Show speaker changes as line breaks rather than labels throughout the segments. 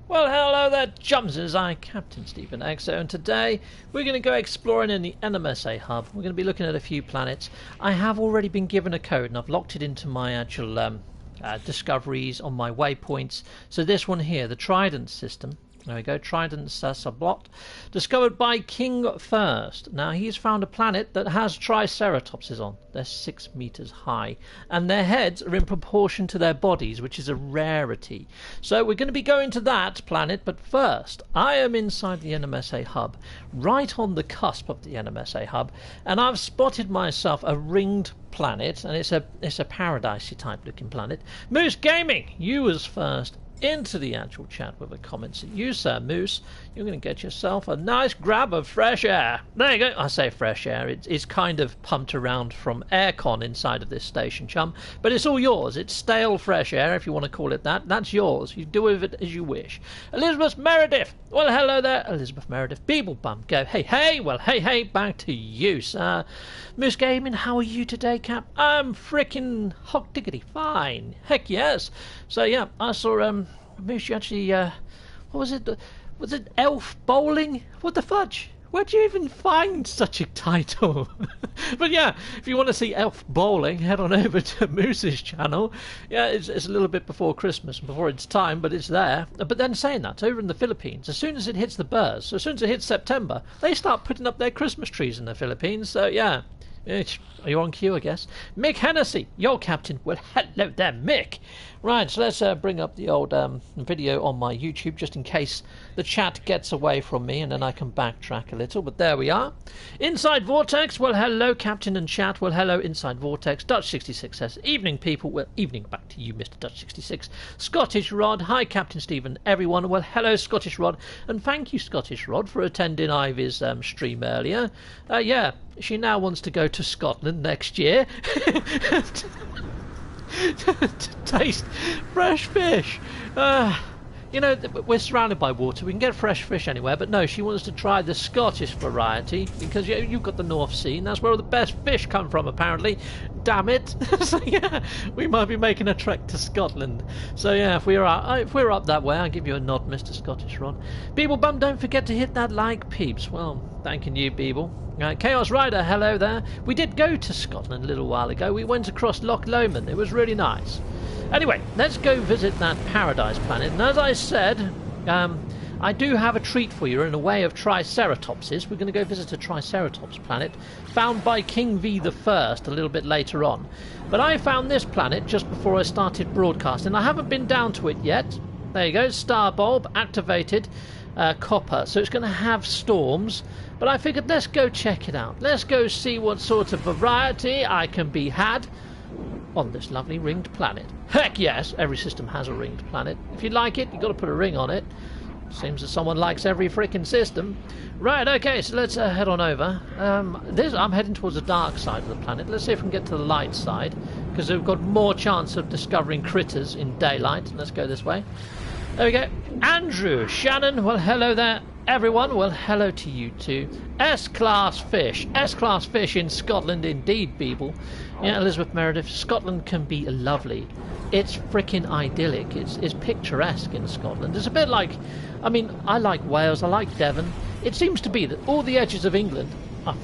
Well, hello there, Jumsers. I'm Captain Stephen XO, and today we're going to go exploring in the NMSA hub. We're going to be looking at a few planets. I have already been given a code, and I've locked it into my actual discoveries on my waypoints. So this one here, the Trident system. There we go, Trident Sablot, discovered by King First. Now, he's found a planet that has triceratopses on. They're 6 meters high, and their heads are in proportion to their bodies, which is a rarity. So we're going to be going to that planet, but first, I am inside the NMSA hub, right on the cusp of the NMSA hub, and I've spotted myself a ringed planet, and it's a paradisey type looking planet. Moose Gaming, you was first into the actual chat with a comment. So you, sir Moose, you're going to get yourself a nice grab of fresh air. There you go. I say fresh air. It's kind of pumped around from aircon inside of this station, chum. But it's all yours. It's stale fresh air, if you want to call it that. That's yours. You do with it as you wish. Elizabeth Meredith. Well, hello there, Elizabeth Meredith. Beeblebum. Go. Hey, hey. Well, hey, hey. Back to you, sir. Moose Gaming, how are you today, Cap? I'm frickin' hot diggity fine. Heck yes. So, yeah, I saw, Moose, you actually, what was it? Was it Elf Bowling? What the fudge? Where'd you even find such a title? But yeah, if you want to see Elf Bowling, head on over to Moose's channel. Yeah, it's a little bit before Christmas, before it's time, but it's there. But then saying that, over in the Philippines, as soon as it hits the burrs, so as soon as it hits September, they start putting up their Christmas trees in the Philippines. So yeah. Are you on cue, I guess? Mick Hennessy, your captain. Well, hello there, Mick. Right, so let's bring up the old video on my YouTube, just in case the chat gets away from me, and then I can backtrack a little. But there we are. Inside Vortex, well, hello, Captain and chat. Well, hello, Inside Vortex. Dutch66 says, evening, people. Well, evening back to you, Mr. Dutch66. Scottish Rod, hi, Captain Stephen, everyone. Well, hello, Scottish Rod. And thank you, Scottish Rod, for attending Ivy's stream earlier. Yeah, she now wants to go to Scotland next year to taste fresh fish. You know, we're surrounded by water. We can get fresh fish anywhere, but no, she wants to try the Scottish variety because you've got the North Sea, and that's where all the best fish come from, apparently. Damn it! So yeah, we might be making a trek to Scotland. So yeah, if we're up that way, I'll give you a nod, Mr. Scottish Rod. Beeblebum, don't forget to hit that like, peeps. Well, thanking you, Beeble. Chaos Rider, hello there. We did go to Scotland a little while ago. We went across Loch Lomond. It was really nice. Anyway, let's go visit that paradise planet. And as I said, I do have a treat for you in a way of triceratopses. We're going to go visit a triceratops planet found by King V the First a little bit later on. But I found this planet just before I started broadcasting. I haven't been down to it yet. There you go, star bulb activated. Copper, so it's going to have storms, but I figured let's go check it out. Let's go see what sort of variety I can be had on this lovely ringed planet. Heck yes, every system has a ringed planet. If you like it, you've got to put a ring on it. Seems that someone likes every freaking system. Right, okay, so let's head on over. I'm heading towards the dark side of the planet. Let's see if we can get to the light side, because we've got more chance of discovering critters in daylight. Let's go this way. There we go. Andrew, Shannon, well, hello there, everyone. Well, hello to you too. S-Class Fish. S-Class Fish in Scotland, indeed, people. Yeah, Elizabeth Meredith, Scotland can be lovely. It's freaking idyllic. It's picturesque in Scotland. It's a bit like, I mean, I like Wales, I like Devon. It seems to be that all the edges of England are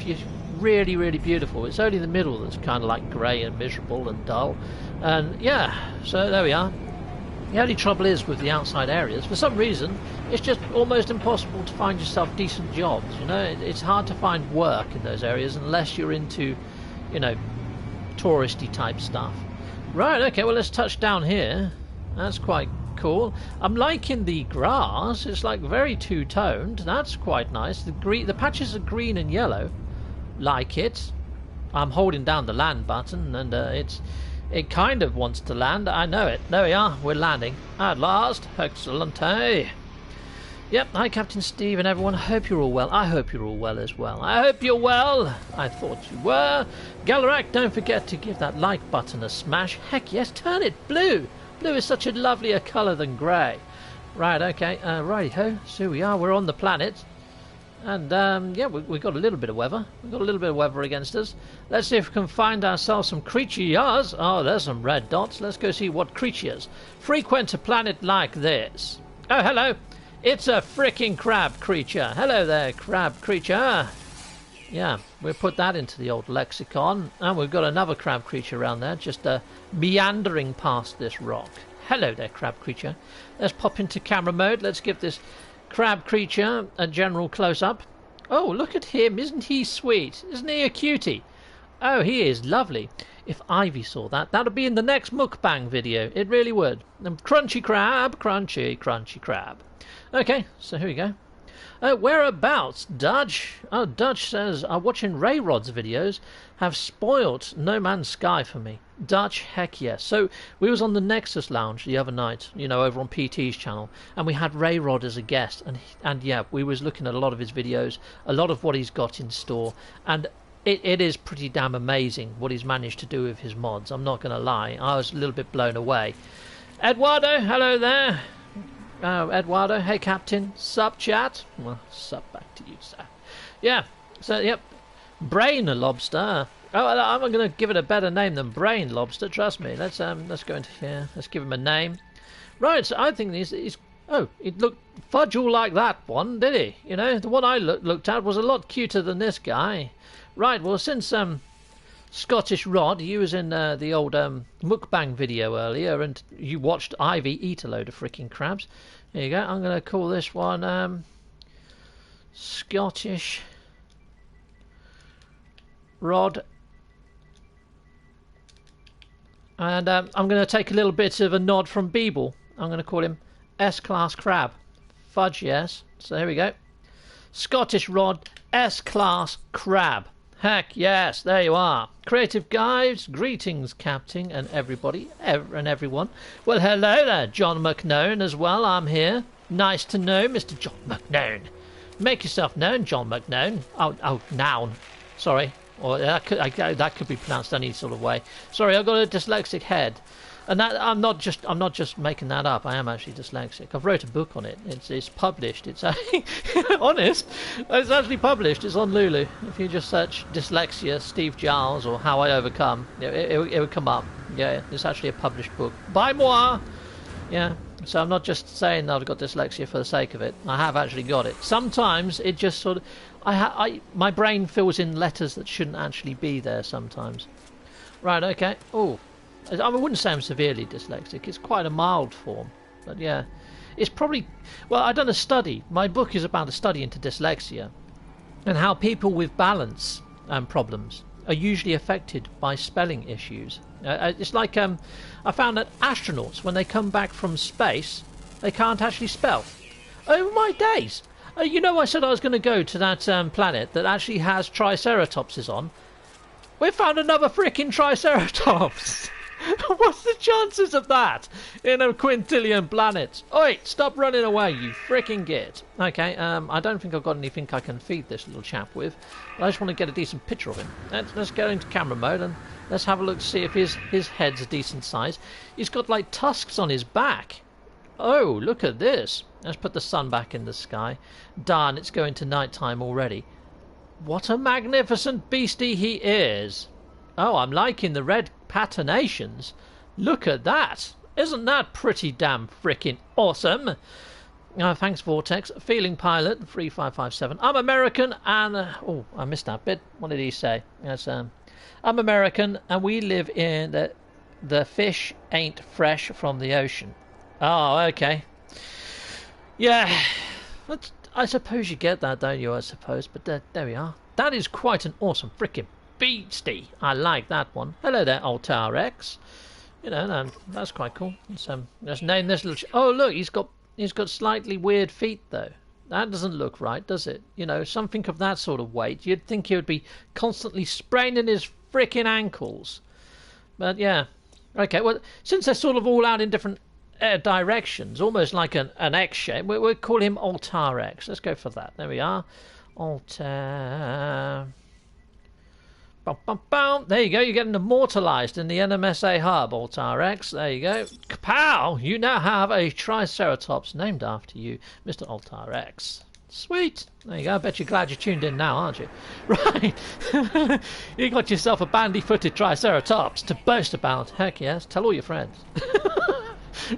really, really beautiful. It's only the middle that's kind of like grey and miserable and dull. And yeah, so there we are. The only trouble is with the outside areas, for some reason, it's just almost impossible to find yourself decent jobs, you know? It's hard to find work in those areas unless you're into, you know, touristy type stuff. Right, okay, well, let's touch down here. That's quite cool. I'm liking the grass. It's like very two-toned. That's quite nice. The patches are green and yellow. Like it. I'm holding down the land button, and it kind of wants to land. I know it. There we are. We're landing. At last. Excellent, hey? Yep. Hi, Captain Steve and everyone. I hope you're all well. I hope you're all well as well. I hope you're well. I thought you were. Galarak, don't forget to give that like button a smash. Heck yes. Turn it blue. Blue is such a lovelier colour than grey. Right, okay. Righty-ho. So we are. We're on the planet. And, yeah, we've got a little bit of weather. We've got a little bit of weather against us. Let's see if we can find ourselves some creatures. Oh, there's some red dots. Let's go see what creatures frequent a planet like this. Oh, hello. It's a frickin' crab creature. Hello there, crab creature. Yeah, we'll put that into the old lexicon. And we've got another crab creature around there, just meandering past this rock. Hello there, crab creature. Let's pop into camera mode. Let's give this crab creature a general close-up. Oh, look at him. Isn't he sweet? Isn't he a cutie? Oh, he is lovely. If Ivy saw that, that would be in the next mukbang video. It really would. Crunchy crab, crunchy, crunchy crab. Okay, so here we go. Whereabouts, Dutch? Oh, Dutch says, watching Ray Rod's videos have spoilt No Man's Sky for me. Dutch, heck yes. So we was on the Nexus Lounge the other night, you know, over on PT's channel, and we had Ray Rod as a guest, and yeah, we was looking at a lot of his videos, a lot of what he's got in store, and it is pretty damn amazing what he's managed to do with his mods. I'm not going to lie, I was a little bit blown away. Eduardo, hello there. Eduardo, hey Captain, sup chat? Well, sup back to you, sir. Yeah, so yep, Brain Lobster. Oh, I'm going to give it a better name than Brain Lobster. Trust me. Let's go into here. Let's give him a name. Right. So I think he's. Oh, it looked fudge all like that one, did he? You know, the one I looked at was a lot cuter than this guy. Right. Well, since Scottish Rod, you was in the old mukbang video earlier, and you watched Ivy eat a load of freaking crabs. There you go. I'm going to call this one Scottish Rod. And I'm going to take a little bit of a nod from Beeble. I'm going to call him S-Class Crab. Fudge, yes. So here we go. Scottish Rod, S-Class Crab. Heck, yes, there you are. Creative guys, greetings, Captain, and everybody, and everyone. Well, hello there, John McKnown as well. I'm here. Nice to know, Mr. John McKnown. Make yourself known, John McKnown. Oh, noun. Sorry. Or that could be pronounced any sort of way. Sorry, I've got a dyslexic head, and that I'm not just making that up. I am actually dyslexic. I've wrote a book on it. It's published. It's honest. It's actually published. It's on Lulu. If you just search dyslexia, Steve Giles, or How I Overcome, it would come up. Yeah, it's actually a published book by moi. Yeah. So I'm not just saying that I've got dyslexia for the sake of it. I have actually got it. Sometimes it just sort of, my brain fills in letters that shouldn't actually be there sometimes. Right, okay. Oh, I wouldn't say I'm severely dyslexic. It's quite a mild form. But yeah, it's probably, well, I've done a study. My book is about a study into dyslexia and how people with balance problems are usually affected by spelling issues. It's like I found that astronauts, when they come back from space, they can't actually spell. Oh my days! You know, I said I was going to go to that planet that actually has triceratopses on. We found another freaking triceratops! What's the chances of that in a quintillion planets? Oi, stop running away, you freaking git. Okay, I don't think I've got anything I can feed this little chap with. But I just want to get a decent picture of him. Let's go into camera mode and let's have a look to see if his head's a decent size. He's got like tusks on his back. Oh, look at this. Let's put the sun back in the sky. Darn, it's going to night time already. What a magnificent beastie he is. Oh, I'm liking the red patinations. Look at that. Isn't that pretty damn frickin' awesome? Thanks, Vortex. Feeling Pilot, 3557. I'm American and... oh, I missed that bit. What did he say? Yes, I'm American and we live in the fish ain't fresh from the ocean. Oh, okay. Yeah. I suppose you get that, don't you, I suppose. But there we are. That is quite an awesome frickin' beastie. I like that one. Hello there, Altar X. You know, that's quite cool. Let's name this little... oh, look, he's got slightly weird feet, though. That doesn't look right, does it? You know, something of that sort of weight. You'd think he would be constantly spraining his frickin' ankles. But, yeah. Okay, well, since they're sort of all out in different directions, almost like an X shape, we'll call him Altar X. Let's go for that. There we are. Altar... bum, bum, bum. There you go, you're getting immortalised in the NMSA hub, Altar X. There you go. Kapow! You now have a Triceratops named after you, Mr. Altar X. Sweet. There you go. I bet you're glad you tuned in now, aren't you? Right. You got yourself a bandy-footed Triceratops to boast about. Heck yes. Tell all your friends.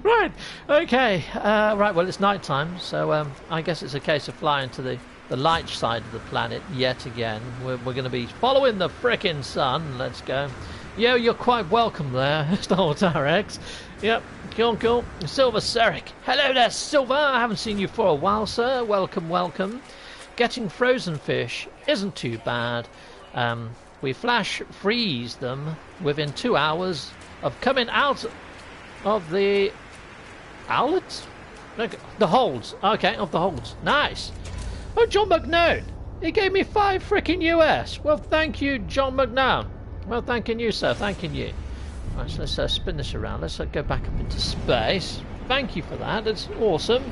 Right, okay. Right, well, it's night time, so I guess it's a case of flying to the light side of the planet yet again. We're going to be following the frickin' sun. Let's go. Yo, you're quite welcome there, Startarex. Yep, cool. Silver Seric. Hello there, Silver. I haven't seen you for a while, sir. Welcome. Getting frozen fish isn't too bad. We flash freeze them within 2 hours of coming out of the outlets? Okay. The holds. Okay, of the holds. Nice. Oh, John McNown. He gave me 5 frickin' US. Well, thank you, John McNown. Well, thanking you, sir. Thanking you. Right, so let's spin this around. Let's go back up into space. Thank you for that. That's awesome.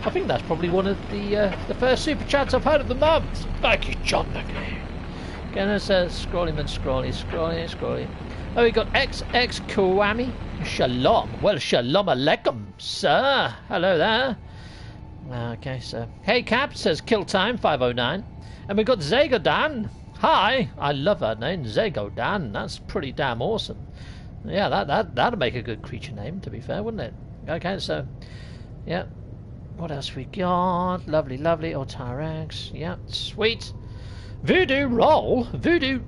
I think that's probably one of the first super chats I've heard of the month. Thank you, John McNown. Again, let's scrolling. Oh, we got XX Kawami. Shalom. Well, shalom alaikum, sir. Hello there. Okay, so hey Cap says kill time 509, and we got Zagodan. Hi, I love that name, Zagodan. That's pretty damn awesome. Yeah, that'd make a good creature name, to be fair, wouldn't it? Okay, so yeah. What else we got? Lovely. Otarax. Yeah, sweet. Voodoo roll. Voodoo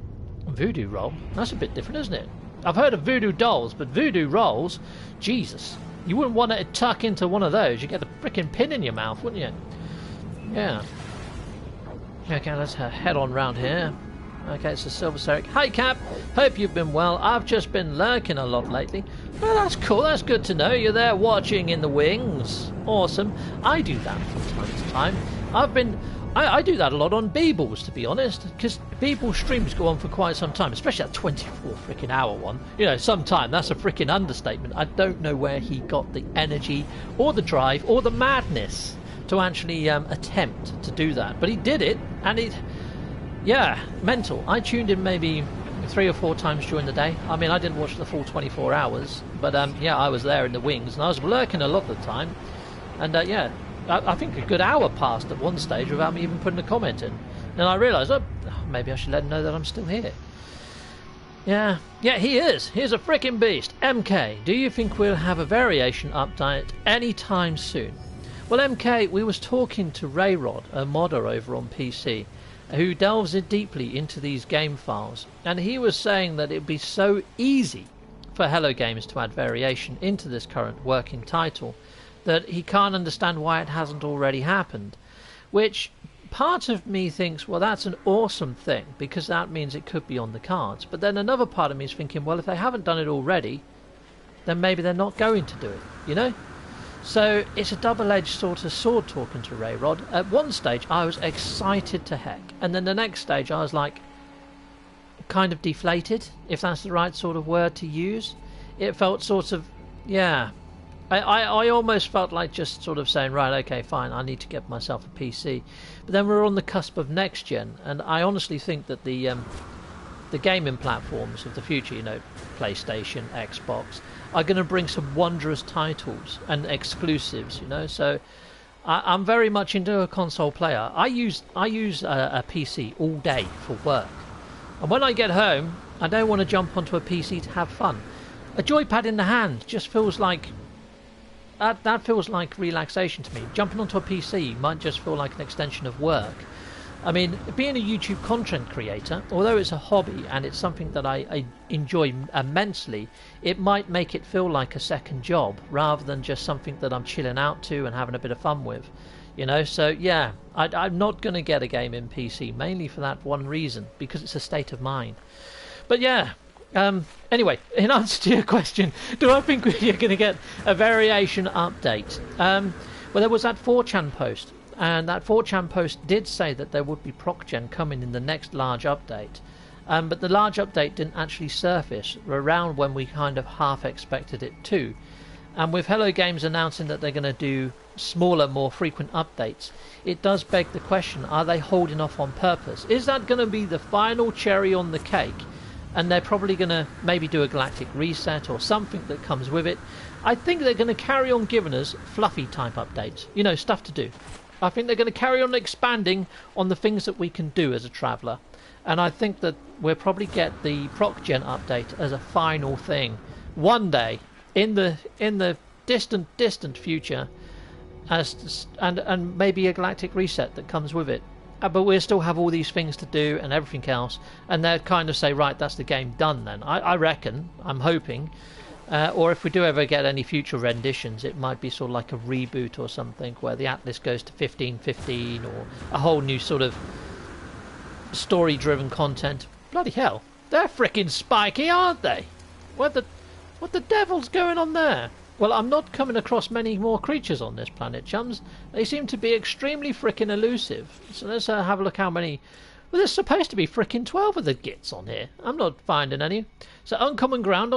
roll. That's a bit different, isn't it? I've heard of voodoo dolls, but voodoo rolls, Jesus, you wouldn't want to tuck into one of those. You get a freaking pin in your mouth, wouldn't you? Yeah. Okay, let's head on round here. Okay, it's a Silver Seric. Hi, Cap. Hope you've been well. I've just been lurking a lot lately. Well, that's cool. That's good to know. You're there watching in the wings. Awesome. I do that from time to time. I do that a lot on Beebles, to be honest, because Beeble streams go on for quite some time, especially that 24 freaking hour one. You know, sometime. That's a freaking understatement. I don't know where he got the energy or the drive or the madness to actually attempt to do that. But he did it, and it... Yeah, mental. I tuned in maybe 3 or 4 times during the day. I mean, I didn't watch the full 24 hours, but yeah, I was there in the wings, and I was lurking a lot of the time. And yeah, I think a good hour passed at one stage without me even putting a comment in. And I realised, oh, maybe I should let him know that I'm still here. Yeah, he is. He's a freaking beast. MK, do you think we'll have a variation update anytime soon? Well, MK, we was talking to Rayrod, a modder over on PC, who delves in deeply into these game files, and he was saying that it'd be so easy for Hello Games to add variation into this current working title that he can't understand why it hasn't already happened, which part of me thinks, well, that's an awesome thing, because that means it could be on the cards. But then another part of me is thinking, well, if they haven't done it already, then maybe they're not going to do it, you know? So it's a double-edged sort of sword talking to Rayrod. At one stage, I was excited to heck, and then the next stage, I was like, kind of deflated, if that's the right sort of word to use. It felt sort of, yeah, I almost felt like just sort of saying, right, okay, fine, I need to get myself a PC. But then we're on the cusp of next gen, and I honestly think that the gaming platforms of the future, you know, PlayStation, Xbox, are going to bring some wondrous titles and exclusives, you know. So I'm very much into a console player. I use a PC all day for work, and when I get home, I don't want to jump onto a PC to have fun. A joypad in the hand just feels like that feels like relaxation to me. Jumping onto a PC might just feel like an extension of work. I mean, being a YouTube content creator, although it's a hobby and it's something that I enjoy immensely, it might make it feel like a second job rather than just something that I'm chilling out to and having a bit of fun with, you know. So yeah, I'm not going to get a gaming PC, mainly for that one reason, because it's a state of mind. But yeah, anyway, in answer to your question, do I think you're going to get a variation update? Well, there was that 4chan post, and that 4chan post did say that there would be ProcGen coming in the next large update, but the large update didn't actually surface around when we kind of half expected it to. And with Hello Games announcing that they're going to do smaller, more frequent updates, it does beg the question, are they holding off on purpose? Is that going to be the final cherry on the cake? And they're probably going to maybe do a galactic reset or something that comes with it. I think they're going to carry on giving us fluffy type updates, you know, stuff to do. I think they're going to carry on expanding on the things that we can do as a traveller. And I think that we'll probably get the ProcGen update as a final thing one day in the distant future, and maybe a galactic reset that comes with it. But we'll still have all these things to do and everything else, and they'd kind of say, right, that's the game done then. I reckon, I'm hoping, or if we do ever get any future renditions, it might be sort of like a reboot or something, where the Atlas goes to 1515, or a whole new sort of story-driven content. Bloody hell, they're frickin' spiky, aren't they? What the devil's going on there? Well, I'm not coming across many more creatures on this planet, chums. They seem to be extremely frickin' elusive. So let's have a look how many... Well, there's supposed to be frickin' 12 of the gits on here. I'm not finding any. So uncommon ground.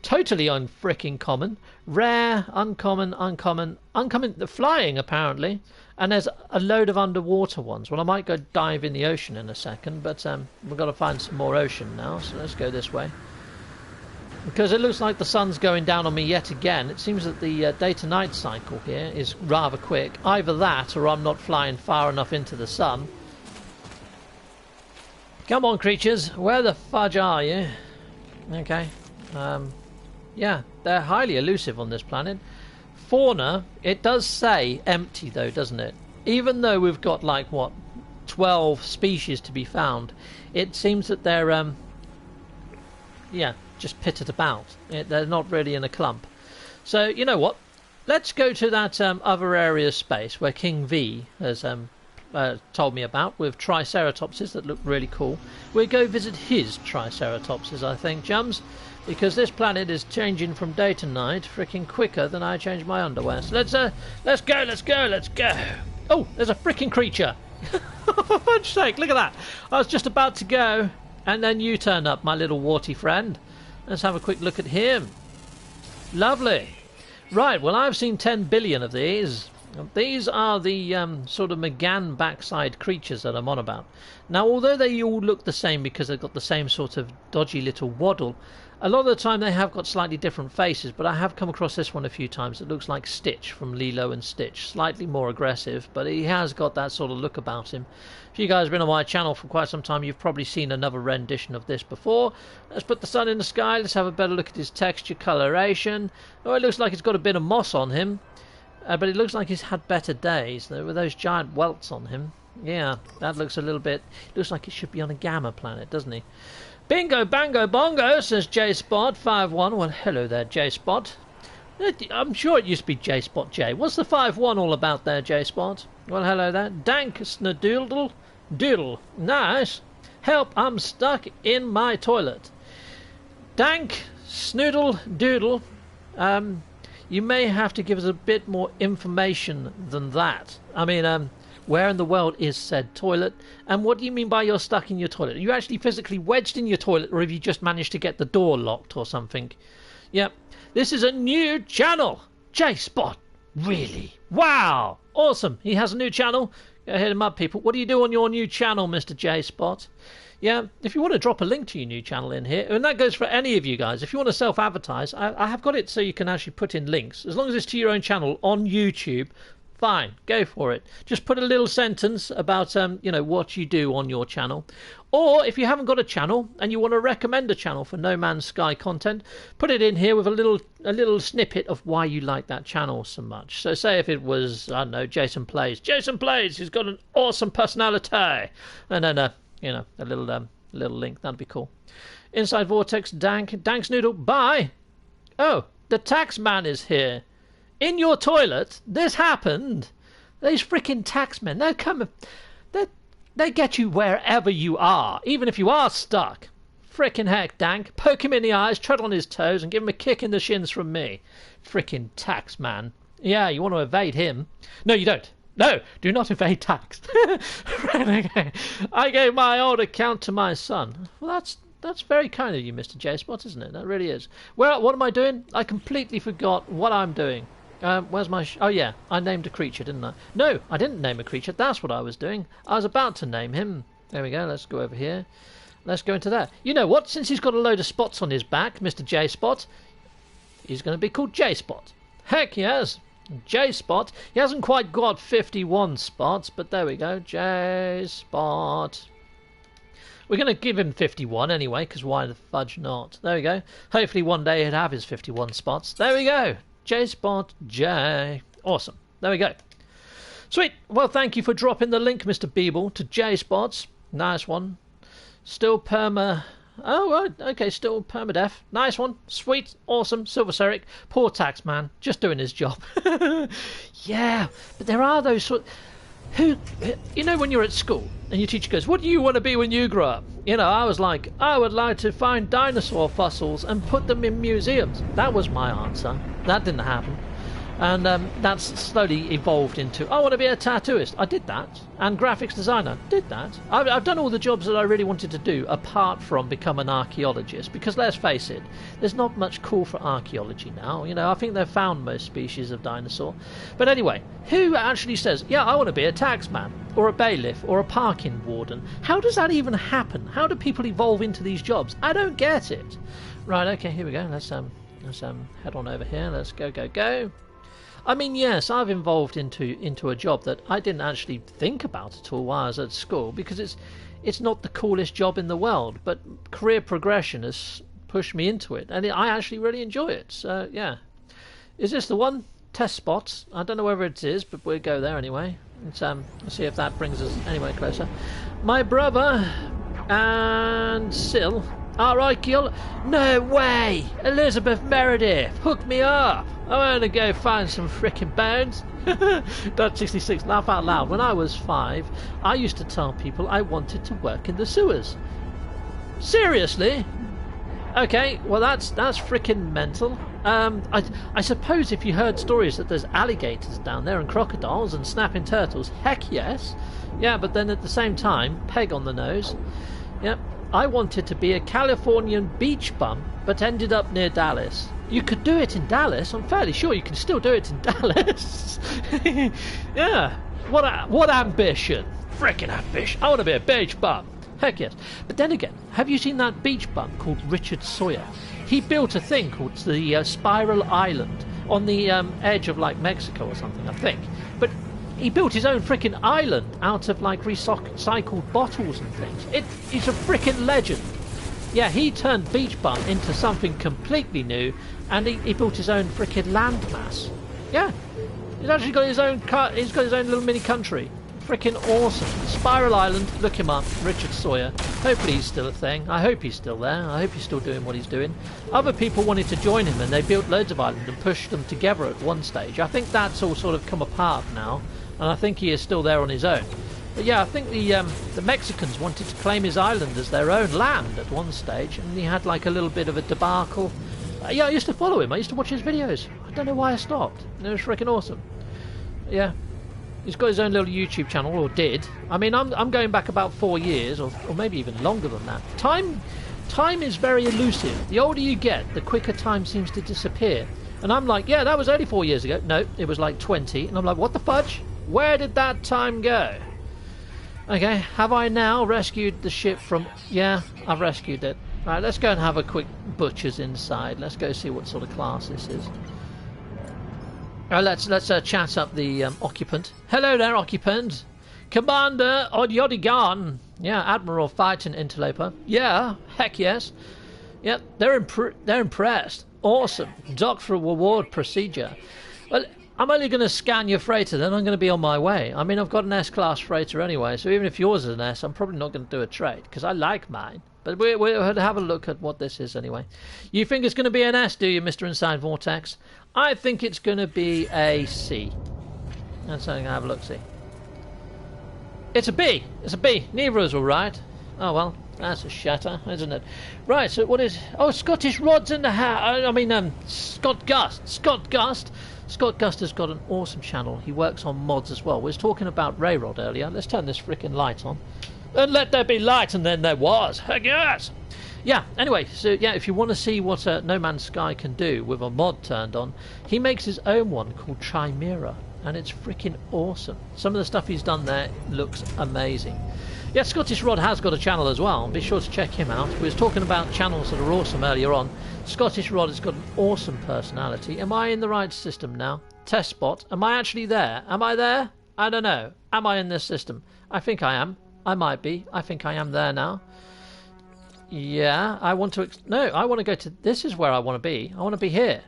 Totally unfrickin' common. Rare, uncommon. The flying, apparently. And there's a load of underwater ones. Well, I might go dive in the ocean in a second, but we've got to find some more ocean now, so let's go this way. Because it looks like the sun's going down on me yet again. It seems that the day-to-night cycle here is rather quick. Either that, or I'm not flying far enough into the sun. Come on, creatures. Where the fudge are you? Okay. Yeah, they're highly elusive on this planet. Fauna, it does say empty, though, doesn't it? Even though we've got, like, what, 12 species to be found, it seems that they're, yeah, just pitted about. They're not really in a clump. So, you know what? Let's go to that other area of space where King V has told me about, with Triceratopses that look really cool. We'll go visit his Triceratopses, I think, chums, because this planet is changing from day to night freaking quicker than I change my underwear. So let's go. Oh, there's a freaking creature. For fudge's sake, look at that. I was just about to go, and then you turn up, my little warty friend. Let's have a quick look at him. Lovely. Right, well, I've seen 10 billion of these. These are the sort of McGann backside creatures that I'm on about. Now, although they all look the same because they've got the same sort of dodgy little waddle, a lot of the time they have got slightly different faces, but I have come across this one a few times. It looks like Stitch from Lilo and Stitch. Slightly more aggressive, but he has got that sort of look about him. If you guys have been on my channel for quite some time, you've probably seen another rendition of this before. Let's put the sun in the sky. Let's have a better look at his texture, coloration. Oh, it looks like it's got a bit of moss on him. But it looks like he's had better days. There were those giant welts on him. Yeah, that looks a little bit... Looks like it should be on a gamma planet, doesn't he? Bingo, bango, bongo, says J-Spot51. Well, hello there, J-Spot. I'm sure it used to be J-Spot J. What's the 5-1 all about there, J-Spot? Well, hello there. Dank Snadoodle. Doodle. Nice. Help, I'm stuck in my toilet. Dank Snoodle Doodle. You may have to give us a bit more information than that. I mean, where in the world is said toilet? And what do you mean by you're stuck in your toilet? Are you actually physically wedged in your toilet, or have you just managed to get the door locked or something? Yep. This is a new channel. J-Spot. Really? Wow. Awesome. He has a new channel. Go hit him up, people. What do you do on your new channel, Mr. J-Spot? Yeah, if you want to drop a link to your new channel in here, and that goes for any of you guys, if you want to self-advertise, I have got it so you can actually put in links. As long as it's to your own channel on YouTube, fine, go for it. Just put a little sentence about, you know, what you do on your channel. Or if you haven't got a channel and you want to recommend a channel for No Man's Sky content, put it in here with a little snippet of why you like that channel so much. So say if it was, I don't know, Jason Plays. Jason Plays, he's got an awesome personality. And then, you know, a little link. That'd be cool. Inside Vortex, Dank's Noodle. Bye. Oh, the tax man is here. In your toilet. This happened. These freaking taxmen. They come. They get you wherever you are, even if you are stuck. Frickin' heck, Dank. Poke him in the eyes, tread on his toes, and give him a kick in the shins from me. Frickin' tax man. Yeah, you want to evade him. No, you don't. No, do not evade tax. Right, okay. I gave my old account to my son. Well, that's very kind of you, Mr. J-Spot, isn't it? That really is. Well, what am I doing? I completely forgot what I'm doing. Where's my... oh, yeah, I named a creature, didn't I? No, I didn't name a creature. That's what I was doing. I was about to name him. There we go. Let's go over here. Let's go into that. You know what? Since he's got a load of spots on his back, Mr. J-Spot, he's going to be called J-Spot. Heck yes. J-Spot. He hasn't quite got 51 spots, but there we go. J-Spot. We're going to give him 51 anyway, because why the fudge not? There we go. Hopefully one day he'd have his 51 spots. There we go. J-Spot J. Awesome. There we go. Sweet. Well, thank you for dropping the link, Mr. Beeble, to J-Spots. Nice one. Still perma... Oh, right. Okay, still permadef. Nice one. Sweet. Awesome. Silver Ceric. Poor tax man. Just doing his job. Yeah. But there are those sort... Who... You know when you're at school and your teacher goes, what do you want to be when you grow up? You know, I was like, I would like to find dinosaur fossils and put them in museums. That was my answer. That didn't happen. And that's slowly evolved into, I want to be a tattooist. I did that. And graphics designer. Did that. I've done all the jobs that I really wanted to do, apart from become an archaeologist. Because let's face it, there's not much call for archaeology now. You know, I think they've found most species of dinosaur. But anyway, who actually says, yeah, I want to be a taxman, or a bailiff, or a parking warden? How does that even happen? How do people evolve into these jobs? I don't get it. Right, okay, here we go. Let's head on over here. Let's go. I mean, yes, I've evolved into a job that I didn't actually think about at all while I was at school, because it's not the coolest job in the world, but career progression has pushed me into it, and I actually really enjoy it. So, yeah. Is this the one? Test spots. I don't know whether it is, but we'll go there anyway. Let's see if that brings us anywhere closer. My brother and Sil are archaeologists. No way! Elizabeth Meredith, hook me up! I want to go find some frickin' bones. Dot 66, laugh out loud. When I was 5, I used to tell people I wanted to work in the sewers. Seriously? Okay, well that's frickin' mental. I suppose if you heard stories that there's alligators down there and crocodiles and snapping turtles, heck yes. Yeah, but then at the same time, peg on the nose. Yep. I wanted to be a Californian beach bum, but ended up near Dallas. You could do it in Dallas. I'm fairly sure you can still do it in Dallas. Yeah. What ambition? Frickin' ambition. I want to be a beach bum. Heck yes. But then again, have you seen that beach bum called Richard Sawyer? He built a thing called the Spiral Island on the edge of like Mexico or something, I think. But he built his own frickin' island out of like recycled bottles and things. He's a frickin' legend. Yeah, he turned beach bum into something completely new, and he built his own frickin' landmass. Yeah, he's actually got his own. He's got his own little mini country. Frickin' awesome. Spiral Island. Look him up, Richard Sawyer. Hopefully he's still a thing. I hope he's still there. I hope he's still doing what he's doing. Other people wanted to join him, and they built loads of islands and pushed them together at one stage. I think that's all sort of come apart now, and I think he is still there on his own. But yeah, I think the Mexicans wanted to claim his island as their own land at one stage, and he had like a little bit of a debacle. Yeah, I used to follow him. I used to watch his videos. I don't know why I stopped. It was freaking awesome. Yeah, he's got his own little YouTube channel, or did. I mean, I'm going back about 4 years, or maybe even longer than that. Time is very elusive. The older you get, the quicker time seems to disappear. And I'm like, yeah, that was only 4 years ago. No, it was like 20. And I'm like, what the fudge? Where did that time go? Okay, have I now rescued the ship from... Yeah, I've rescued it. Right, let's go and have a quick butcher's inside. Let's go see what sort of class this is. Let's chat up the occupant. Hello there, occupant. Commander Odyodigan. Yeah, Admiral Fighting Interloper. Yeah, heck yes. Yep, they're impressed. Awesome. Dock for reward procedure. Well, I'm only going to scan your freighter, then I'm going to be on my way. I mean, I've got an S-class freighter anyway, so even if yours is an S, I'm probably not going to do a trade, because I like mine. But we'll have a look at what this is anyway. You think it's going to be an S, do you, Mr. Inside Vortex? I think it's going to be a C. That's something I have a look-see. It's a B. It's a B. Neither of us were right. Oh, well, that's a shatter, isn't it? Right, so what is... Oh, Scottish Rod's in the house. I mean, Scott Gust. Scott Gust. Scott Gust has got an awesome channel. He works on mods as well. We was talking about Rayrod earlier. Let's turn this freaking light on. And let there be light, and then there was. Heck yes! Yeah, anyway, so yeah, if you want to see what No Man's Sky can do with a mod turned on, he makes his own one called Chimera, and it's freaking awesome. Some of the stuff he's done there looks amazing. Yeah, Scottish Rod has got a channel as well. Be sure to check him out. We was talking about channels that are awesome earlier on. Scottish Rod has got an awesome personality. Am I in the right system now? Test spot. Am I actually there? Am I there? I don't know. Am I in this system? I think I am. I might be. I think I am there now. Yeah, I want to... No, I want to go to... This is where I want to be. I want to be here.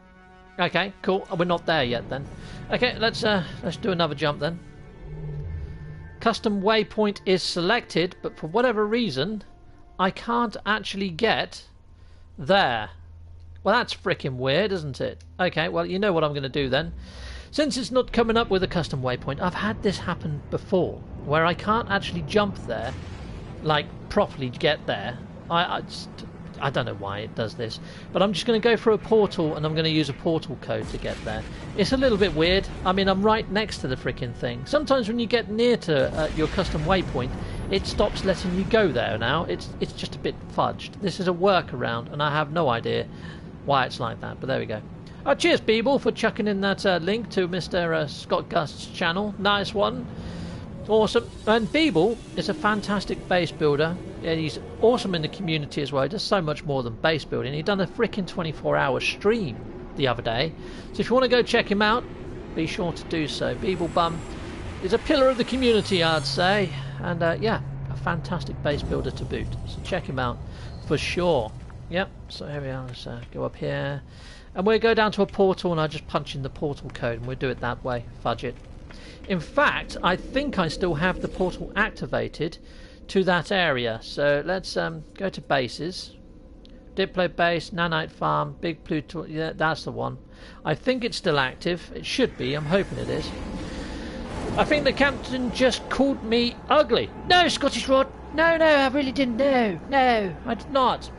Okay, cool. We're not there yet then. Okay, let's do another jump then. Custom waypoint is selected, but for whatever reason, I can't actually get there. Well, that's freaking weird, isn't it? Okay, well, you know what I'm going to do then. Since it's not coming up with a custom waypoint, I've had this happen before, where I can't actually jump there, like, properly get there. I don't know why it does this, but I'm just going to go through a portal and I'm going to use a portal code to get there. It's a little bit weird. I mean, I'm right next to the freaking thing. Sometimes when you get near to your custom waypoint, it stops letting you go there now. It's just a bit fudged. This is a workaround, and I have no idea why it's like that, but there we go. Cheers, Beeble, for chucking in that link to Mr. Scott Gust's channel. Nice one. Awesome. And Beeble is a fantastic base builder. And he's awesome in the community as well. He does so much more than base building. He done a freaking 24-hour stream the other day. So if you want to go check him out, be sure to do so. Beeble Bum is a pillar of the community, I'd say. And yeah, a fantastic base builder to boot. So check him out for sure. Yep, so here we are. Let's go up here. And we'll go down to a portal, and I'll just punch in the portal code, and we'll do it that way. Fudge it. In fact, I think I still have the portal activated to that area. So let's go to bases. Diplo base, Nanite farm, Big Pluto. Yeah, that's the one. I think it's still active. It should be. I'm hoping it is. I think the captain just called me ugly. No, Scottish Rod. No, I really didn't. No, I did not.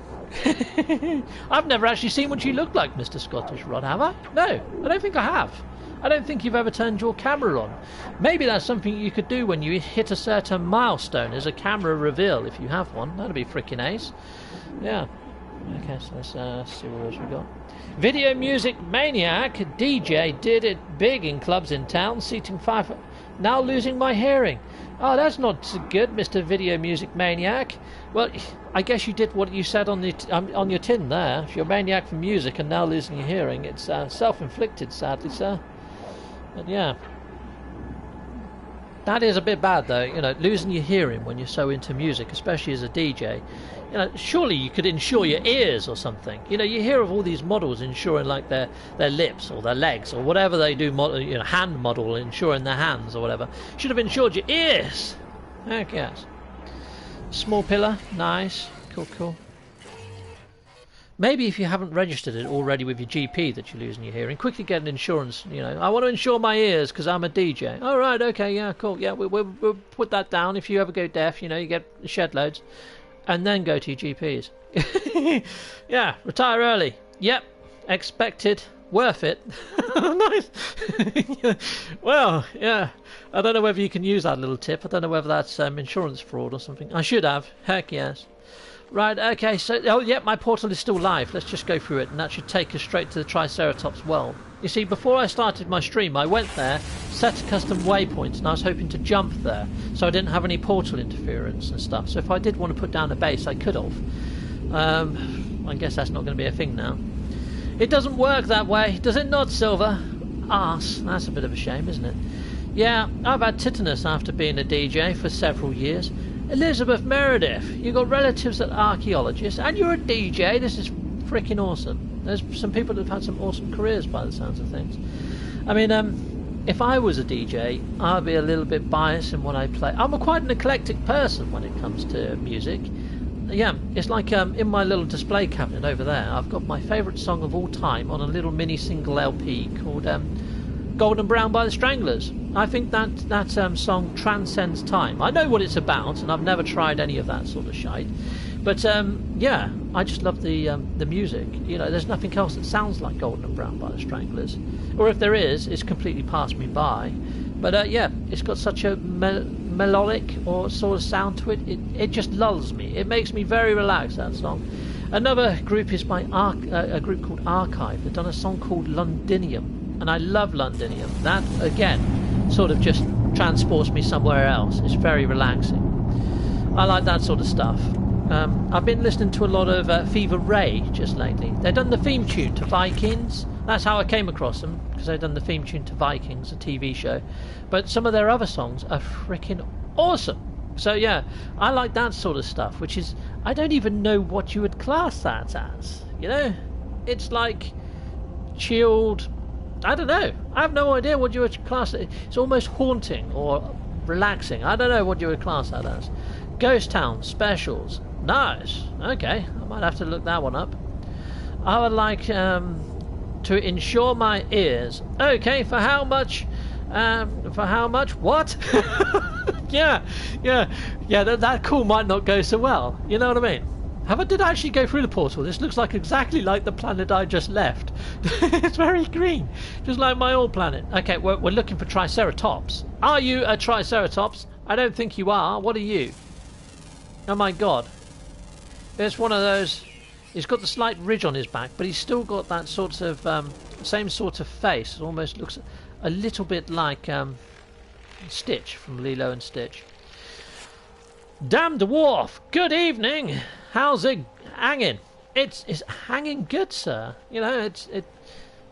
I've never actually seen what you look like, Mr. Scottish Rod, have I? No, I don't think I have. I don't think you've ever turned your camera on. Maybe that's something you could do when you hit a certain milestone as a camera reveal, if you have one. That'd be freaking ace. Yeah. Okay, so let's see what else we got. Video Music Maniac DJ did it big in clubs in town, seating 5. Now losing my hearing. Oh, that's not good, Mr. Video Music Maniac. Well, I guess you did what you said on your tin there. If you're a maniac for music and now losing your hearing, it's self-inflicted, sadly, sir. But yeah, that is a bit bad, though. You know, losing your hearing when you're so into music, especially as a DJ. You know, surely you could insure your ears or something. You know, you hear of all these models insuring like their lips or their legs or whatever they do. You know, hand model insuring their hands or whatever. Should have insured your ears. Heck yes. Small pillar, nice, cool. Maybe if you haven't registered it already with your GP that you're losing your hearing, quickly get an insurance. You know, I want to insure my ears because I'm a DJ. All right, okay, yeah, cool. Yeah, we'll put that down. If you ever go deaf, you know, you get shed loads. And then go to your GPs. Yeah, retire early. Yep, expected. Worth it. Nice. Well, yeah. I don't know whether you can use that little tip. I don't know whether that's insurance fraud or something. I should have. Heck yes. Right, okay, so, oh, yeah, my portal is still live. Let's just go through it, and that should take us straight to the Triceratops well. You see, before I started my stream, I went there, set a custom waypoint, and I was hoping to jump there, so I didn't have any portal interference and stuff. So if I did want to put down a base, I could have. I guess that's not going to be a thing now. It doesn't work that way, does it not, Silver? Arse, that's a bit of a shame, isn't it? Yeah, I've had tetanus after being a DJ for several years. Elizabeth Meredith, you got relatives that are archaeologists, and you're a DJ. This is freaking awesome. There's some people that have had some awesome careers by the sounds of things. I mean, if I was a DJ, I'd be a little bit biased in what I play. I'm quite an eclectic person when it comes to music. Yeah, it's like in my little display cabinet over there, I've got my favourite song of all time on a little mini single LP called Golden Brown by the Stranglers. I think that song transcends time. I know what it's about, and I've never tried any of that sort of shite. But yeah, I just love the music. You know, there's nothing else that sounds like Golden Brown by the Stranglers. Or if there is, it's completely passed me by. But yeah, it's got such a melodic or sort of sound to it. It just lulls me. It makes me very relaxed, that song. Another group is by a group called Archive. They've done a song called Londinium. And I love Londinium. That, again, sort of just transports me somewhere else. It's very relaxing. I like that sort of stuff. I've been listening to a lot of Fever Ray just lately. They've done the theme tune to Vikings. That's how I came across them, because they've done the theme tune to Vikings, a TV show. But some of their other songs are freaking awesome. So yeah, I like that sort of stuff, which is I don't even know what you would class that as. You know, it's like chilled. I don't know. I have no idea what you would class it. It's almost haunting or relaxing. I don't know what you would class that as. Ghost Town specials. Nice. Okay, I might have to look that one up. I would like to insure my ears. Okay, for how much? For how much? What? yeah. That call might not go so well. You know what I mean? Did I actually go through the portal? This looks like exactly like the planet I just left. It's very green, just like my old planet. Okay, we're looking for Triceratops. Are you a Triceratops? I don't think you are. What are you? Oh my god. It's one of those. He's got the slight ridge on his back, but he's still got that sort of same sort of face. It almost looks a little bit like Stitch from Lilo and Stitch. Damn dwarf! Good evening. How's it hanging? It's hanging good, sir. You know, it's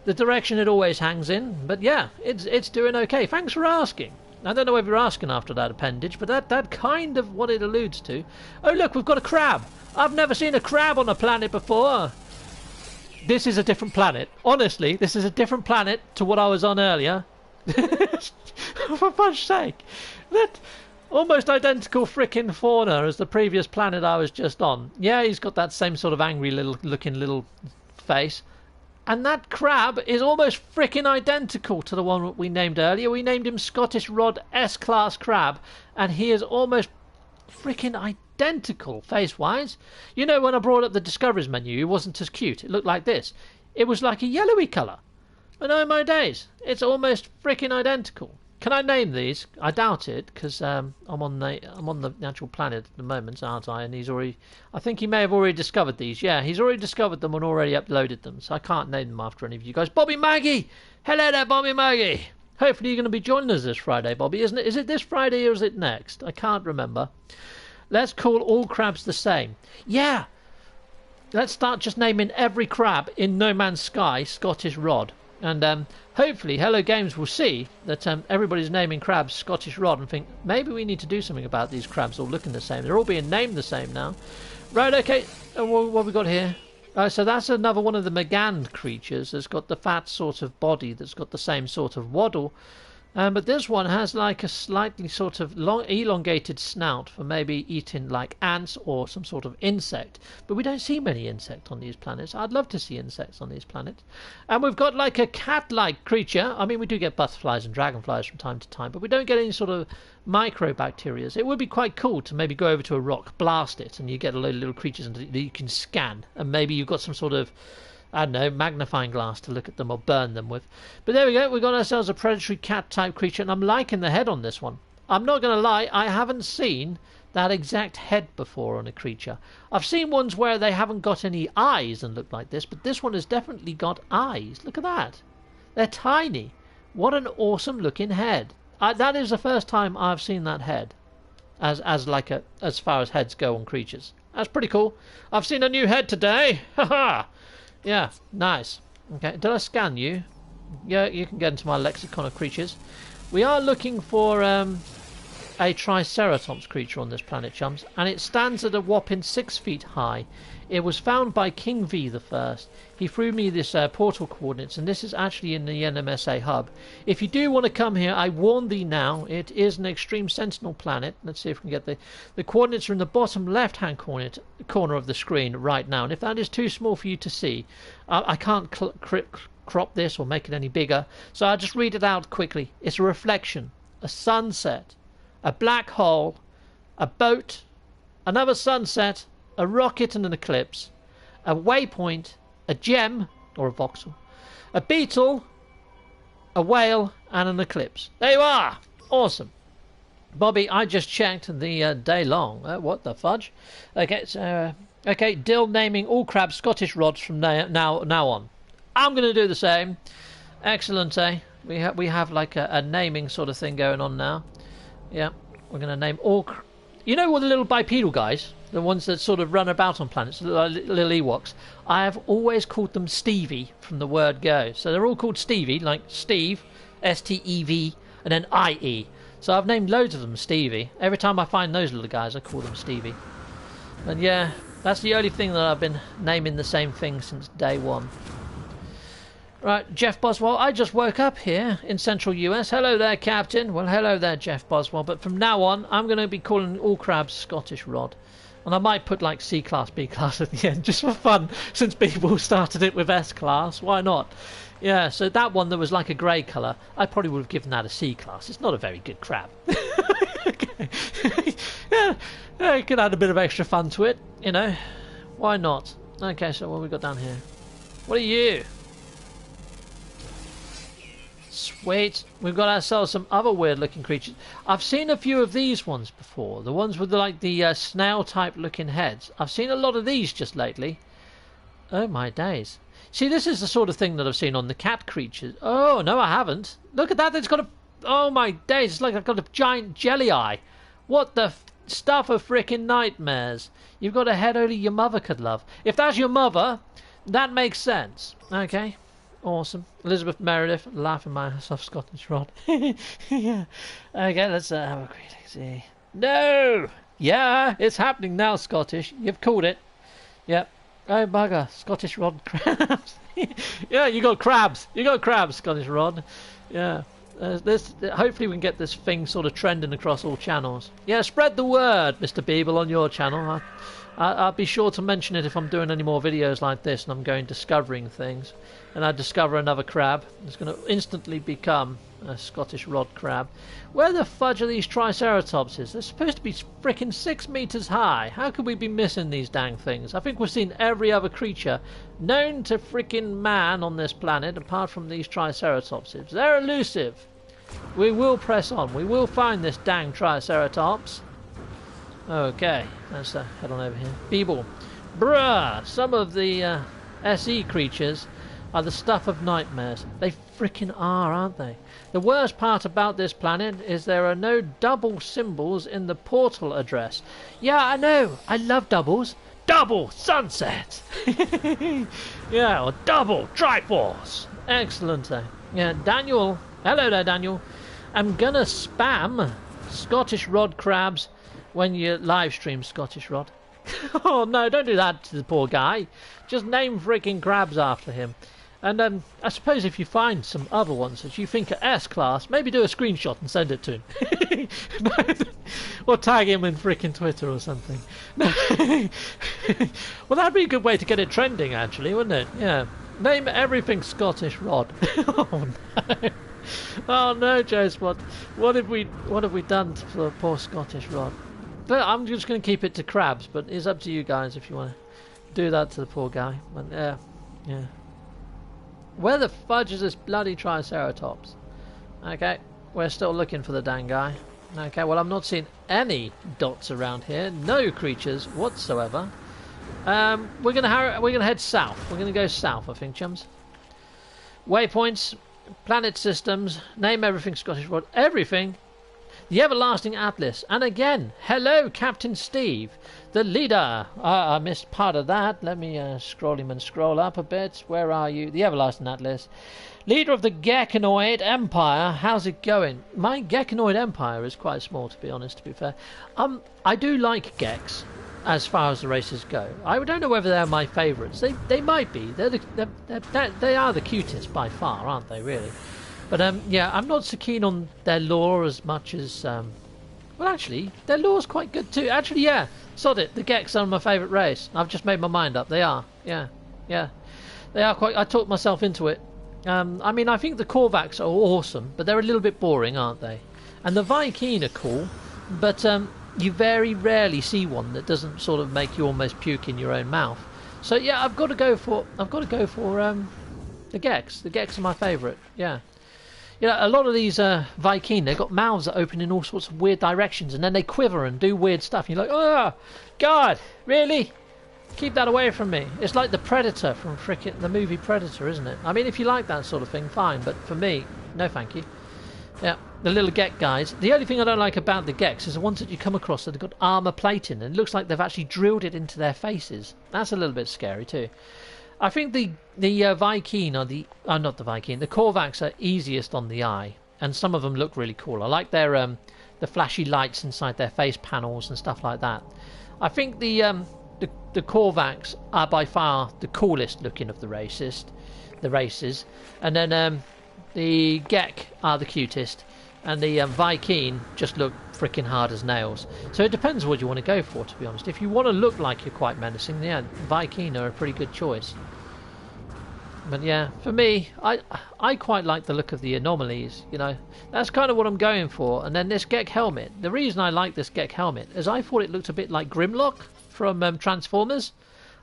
the direction it always hangs in. But yeah, it's doing okay. Thanks for asking. I don't know if you're asking after that appendage, but that kind of what it alludes to. Oh look, we've got a crab. I've never seen a crab on a planet before. This is a different planet. Honestly, this is a different planet to what I was on earlier. For fudge's sake. That almost identical frickin' fauna as the previous planet I was just on. Yeah, he's got that same sort of angry looking little face. And that crab is almost frickin' identical to the one we named earlier. We named him Scottish Rod S-Class Crab, and he is almost frickin' identical face-wise. You know, when I brought up the Discoveries menu, it wasn't as cute. It looked like this. It was like a yellowy colour. But oh my days, it's almost frickin' identical. Can I name these? I doubt it, because I'm on the actual planet at the moment, aren't I? And he's already. I think he may have already discovered these. Yeah, he's already discovered them and already uploaded them, so I can't name them after any of you guys. Bobby Maggie, hello there, Bobby Maggie. Hopefully you're going to be joining us this Friday, Bobby, isn't it? Is it this Friday or is it next? I can't remember. Let's call all crabs the same. Yeah. Let's start just naming every crab in No Man's Sky Scottish Rod. And hopefully Hello Games will see that everybody's naming crabs Scottish Rod and think, maybe we need to do something about these crabs all looking the same. They're all being named the same now. Right, okay. What have we got here? So that's another one of the Megand creatures that's got the fat sort of body that's got the same sort of waddle. But this one has like a slightly sort of long, elongated snout for maybe eating like ants or some sort of insect. But we don't see many insects on these planets. I'd love to see insects on these planets. And we've got like a cat-like creature. I mean, we do get butterflies and dragonflies from time to time, but we don't get any sort of microbacteria. It would be quite cool to maybe go over to a rock, blast it, and you get a load of little creatures that you can scan. And maybe you've got some sort of, I don't know, magnifying glass to look at them or burn them with. But there we go, we've got ourselves a predatory cat-type creature, and I'm liking the head on this one. I'm not going to lie, I haven't seen that exact head before on a creature. I've seen ones where they haven't got any eyes and look like this, but this one has definitely got eyes. Look at that. They're tiny. What an awesome-looking head. That is the first time I've seen that head, as far as heads go on creatures. That's pretty cool. I've seen a new head today. Ha-ha! Yeah, nice. Okay, did I scan you? Yeah, you can get into my lexicon of creatures. We are looking for a Triceratops creature on this planet, chums, and it stands at a whopping 6 feet high. It was found by King V the First. He threw me this portal coordinates, and this is actually in the NMSA hub. If you do want to come here, I warn thee now, it is an extreme sentinel planet. Let's see if we can get the coordinates are in the bottom left-hand corner of the screen right now. And if that is too small for you to see, I can't crop this or make it any bigger, so I'll just read it out quickly. It's a reflection, a sunset, a black hole, a boat, another sunset, a rocket and an eclipse, a waypoint, a gem or a voxel, a beetle, a whale and an eclipse. There you are. Awesome. Bobby, I just checked the day long. What the fudge? Okay, so okay, Dill naming all crabs Scottish rods from now on. I'm going to do the same. Excellent, eh? We have like a naming sort of thing going on now. Yeah, we're going to name all. You know what, the little bipedal guys, the ones that sort of run about on planets, little Ewoks. I have always called them Stevie from the word go. So they're all called Stevie, like Steve, S-T-E-V, and then I-E. So I've named loads of them Stevie. Every time I find those little guys, I call them Stevie. And yeah, that's the only thing that I've been naming the same thing since day one. Right, Jeff Boswell, I just woke up here in central US. Hello there, Captain. Well, hello there, Jeff Boswell. But from now on, I'm going to be calling all crabs Scottish Rod. And I might put like C class, B class at the end, just for fun, since people started it with S class. Why not? Yeah, so that one that was like a grey colour, I probably would have given that a C class. It's not a very good crab. Okay. Yeah, you could add a bit of extra fun to it, you know. Why not? Okay, so what have we got down here? What are you? Sweet. We've got ourselves some other weird looking creatures. I've seen a few of these ones before. The ones with the snail type looking heads. I've seen a lot of these just lately. Oh my days. See, this is the sort of thing that I've seen on the cat creatures. Oh, no, I haven't. Look at that. It's got a... Oh my days. It's like I've got a giant jelly eye. What the stuff of frickin' nightmares. You've got a head only your mother could love. If that's your mother, that makes sense. Okay. Awesome. Elizabeth Meredith, laughing my ass off, Scottish Rod. Yeah. Okay, let's have a quick see. No! Yeah, it's happening now, Scottish. You've called it. Yep. Oh, bugger. Scottish Rod crabs. Yeah, you got crabs. You got crabs, Scottish Rod. Yeah. Hopefully we can get this thing sort of trending across all channels. Yeah, spread the word, Mr. Beeble, on your channel. I'll be sure to mention it if I'm doing any more videos like this and I'm going discovering things. And I discover another crab. It's going to instantly become a Scottish Rod crab. Where the fudge are these Triceratopses? They're supposed to be frickin' 6 meters high. How could we be missing these dang things? I think we've seen every other creature known to frickin' man on this planet apart from these Triceratopses. They're elusive. We will press on. We will find this dang Triceratops. Okay, let's head on over here. Beeble. Bruh! Some of the SE creatures are the stuff of nightmares. They frickin' are, aren't they? The worst part about this planet is there are no double symbols in the portal address. Yeah, I know. I love doubles. Double sunset! Yeah, or double Triforce. Excellent. Yeah, Daniel. Hello there, Daniel. I'm gonna spam Scottish Rod crabs when you live stream, Scottish Rod. Oh no, don't do that to the poor guy. Just name freaking crabs after him. And I suppose if you find some other ones that you think are S-class, maybe do a screenshot and send it to him. Or tag him in freaking Twitter or something. Well, that'd be a good way to get it trending, actually, wouldn't it? Yeah. Name everything Scottish Rod. Oh no. Oh no, Joe Spot. What have we done to the poor Scottish Rod? But I'm just going to keep it to crabs, but it's up to you guys if you want to do that to the poor guy. But yeah. Where the fudge is this bloody Triceratops? Okay, we're still looking for the dang guy. Okay, well I'm not seeing any dots around here. No creatures whatsoever. We're gonna head south. We're gonna go south, I think, chums. Waypoints, planet systems, name everything Scottish Rod, everything. The Everlasting Atlas. And again, hello, Captain Steve, the leader. I missed part of that. Let me scroll him and scroll up a bit. Where are you? The Everlasting Atlas. Leader of the Gekanoid Empire. How's it going? My Gekanoid Empire is quite small, to be honest, to be fair. I do like Geks, as far as the races go. I don't know whether they're my favourites. They might be. They are the cutest by far, aren't they, really? But yeah, I'm not so keen on their lore as much as... well, actually, their lore's quite good too. Actually, yeah, sod it. The Geks are my favourite race. I've just made my mind up. They are. Yeah. They are quite... I talked myself into it. I mean, I think the Korvax are awesome, but they're a little bit boring, aren't they? And the Vy'keen are cool, but you very rarely see one that doesn't sort of make you almost puke in your own mouth. So yeah, I've got to go for the Geks. The Geks are my favourite. Yeah. You know, a lot of these Vy'keen, they've got mouths that open in all sorts of weird directions, and then they quiver and do weird stuff. And you're like, oh, God, really? Keep that away from me. It's like the Predator from frickin' the movie Predator, isn't it? I mean, if you like that sort of thing, fine. But for me, no thank you. Yeah, the little Gek guys. The only thing I don't like about the Geks is the ones that you come across that have got armour plating, and it looks like they've actually drilled it into their faces. That's a little bit scary too. I think the Vy'keen are the... not the Vy'keen. The Korvax are easiest on the eye. And some of them look really cool. I like their the flashy lights inside their face panels and stuff like that. I think the Korvax are by far the coolest looking of the races, and then the Gek are the cutest, and the Viking just look freaking hard as nails. So it depends what you want to go for, to be honest. If you want to look like you're quite menacing, yeah, Viking are a pretty good choice. But yeah, for me, I quite like the look of the anomalies, you know. That's kind of what I'm going for. And then this Gek helmet. The reason I like this Gek helmet is I thought it looked a bit like Grimlock from Transformers.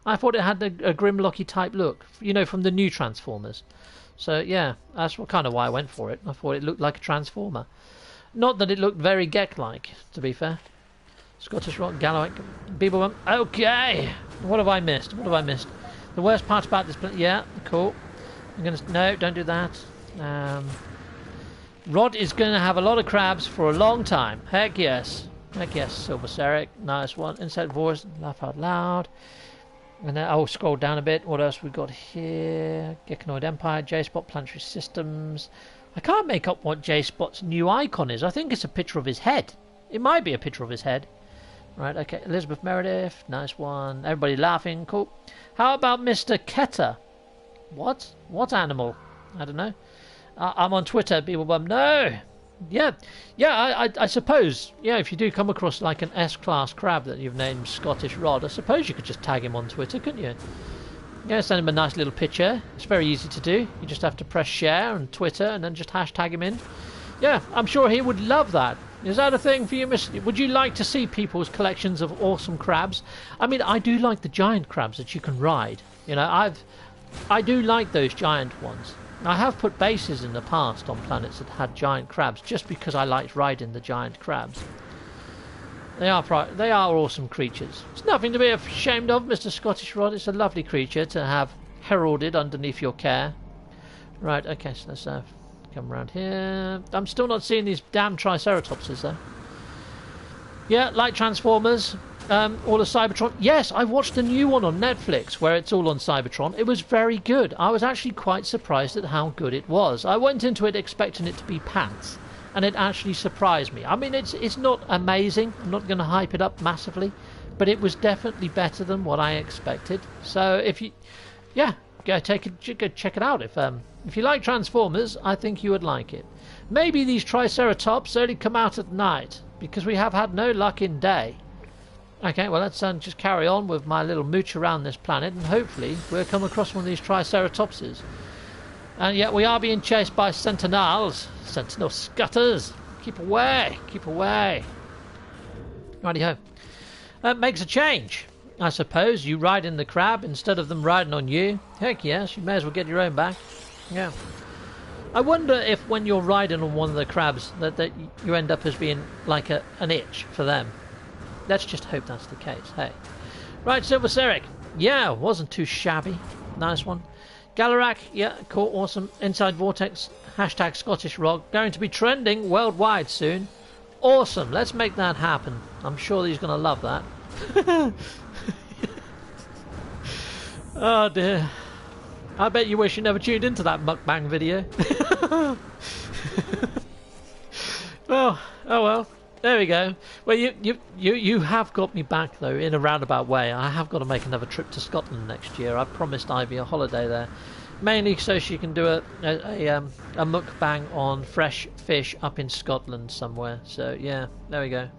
I thought it had a Grimlocky type look, you know, from the new Transformers. So yeah, that's kind of why I went for it. I thought it looked like a Transformer. Not that it looked very Gek-like, to be fair. Scottish Rock, Galloway, Beeblebum. Okay! What have I missed? What have I missed? The worst part about this... Yeah, cool. I'm gonna... No, don't do that. Rod is going to have a lot of crabs for a long time. Heck yes. Heck yes, Silver Seric. Nice one. Insect Voice. Laugh out loud. And then I'll scroll down a bit. What else we got here? Gekanoid Empire. J-Spot Planetary Systems. I can't make up what J-Spot's new icon is. I think it's a picture of his head. It might be a picture of his head. Right, okay. Elizabeth Meredith. Nice one. Everybody laughing. Cool. How about Mr. Ketter? What? What animal? I don't know. I'm on Twitter. Beeblebum. No! Yeah. Yeah, I suppose. Yeah, if you do come across like an S-class crab that you've named Scottish Rod, I suppose you could just tag him on Twitter, couldn't you? Yeah, send him a nice little picture. It's very easy to do. You just have to press share on Twitter and then just hashtag him in. Yeah, I'm sure he would love that. Is that a thing for you, Miss? Would you like to see people's collections of awesome crabs? I mean, I do like the giant crabs that you can ride. You know, I do like those giant ones. I have put bases in the past on planets that had giant crabs just because I liked riding the giant crabs. They are awesome creatures. It's nothing to be ashamed of, Mr. Scottish Rod. It's a lovely creature to have heralded underneath your care. Right, okay, so let's come around here. I'm still not seeing these damn Triceratopses, though. Yeah, like Transformers, all the Cybertron. Yes, I watched the new one on Netflix where it's all on Cybertron. It was very good. I was actually quite surprised at how good it was. I went into it expecting it to be pants, and it actually surprised me. I mean, it's not amazing. I'm not going to hype it up massively, but it was definitely better than what I expected. So if you, yeah, go check it out. If you like Transformers, I think you would like it. Maybe these Triceratops only come out at night because we have had no luck in day. Okay, well let's just carry on with my little mooch around this planet, and hopefully we'll come across one of these Triceratopses. And yet we are being chased by Sentinels. Sentinel scutters. Keep away. Keep away. Righty-ho. That makes a change. I suppose you ride in the crab instead of them riding on you. Heck yes, you may as well get your own back. Yeah. I wonder if when you're riding on one of the crabs that you end up as being like an itch for them. Let's just hope that's the case. Hey. Right, Silver Seric. Yeah, wasn't too shabby. Nice one. Galarak, yeah, cool, awesome. Inside Vortex, hashtag Scottish Rock, going to be trending worldwide soon. Awesome, let's make that happen. I'm sure he's going to love that. Oh dear. I bet you wish you never tuned into that mukbang video. Oh well. There we go. Well, you have got me back though in a roundabout way. I have got to make another trip to Scotland next year. I promised Ivy a holiday there, mainly so she can do a mukbang on fresh fish up in Scotland somewhere. So yeah, there we go.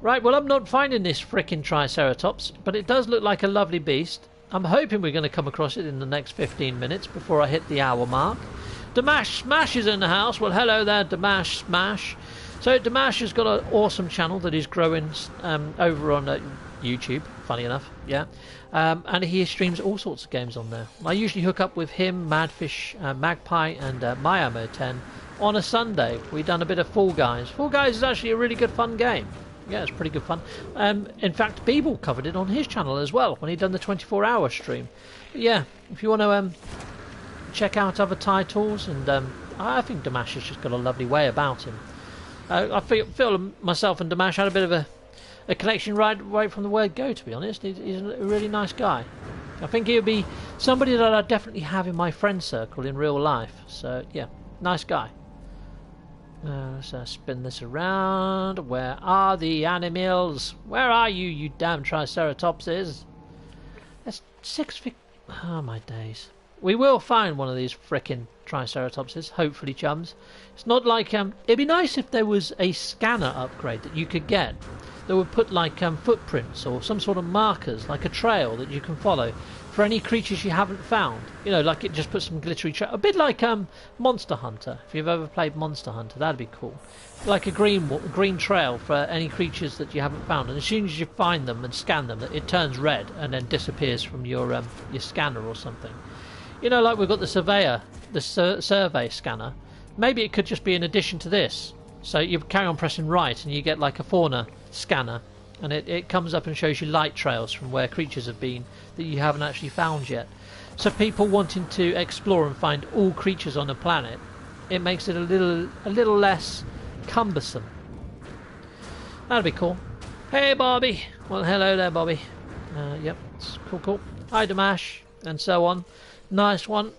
Right, well I'm not finding this frickin' Triceratops, but it does look like a lovely beast. I'm hoping we're going to come across it in the next 15 minutes before I hit the hour mark. Damash Smash is in the house. Well, hello there, Damash Smash. So Damash has got an awesome channel that is growing over on YouTube, funny enough, yeah. And he streams all sorts of games on there. I usually hook up with him, Madfish, Magpie, and MyAmo10 on a Sunday. We've done a bit of Fall Guys. Fall Guys is actually a really good fun game. Yeah, it's pretty good fun. In fact, Beeble covered it on his channel as well when he'd done the 24-hour stream. But yeah, if you want to check out other titles, and I think Damash has just got a lovely way about him. I feel myself and Damash had a bit of a connection right away from the word go, to be honest. He's a really nice guy. I think he would be somebody that I'd definitely have in my friend circle in real life. So, yeah, nice guy. Let's spin this around. Where are the animals? Where are you, you damn triceratopses? That's 6 feet. Oh, my days. We will find one of these frickin' triceratopses, hopefully, chums. It's not like, it'd be nice if there was a scanner upgrade that you could get that would put, like, footprints or some sort of markers, like a trail that you can follow for any creatures you haven't found. You know, like it just puts some glittery trail. A bit like, Monster Hunter. If you've ever played Monster Hunter, that'd be cool. Like a green trail for any creatures that you haven't found. And as soon as you find them and scan them, it turns red and then disappears from your scanner or something. You know, like we've got the surveyor, the survey scanner. Maybe it could just be in addition to this. So you carry on pressing right and you get like a fauna scanner. And it comes up and shows you light trails from where creatures have been that you haven't actually found yet. So people wanting to explore and find all creatures on the planet, it makes it a little less cumbersome. That'd be cool. Hey, Bobby. Well, hello there, Bobby. Yep, it's cool. Hi, Damash, and so on. Nice one.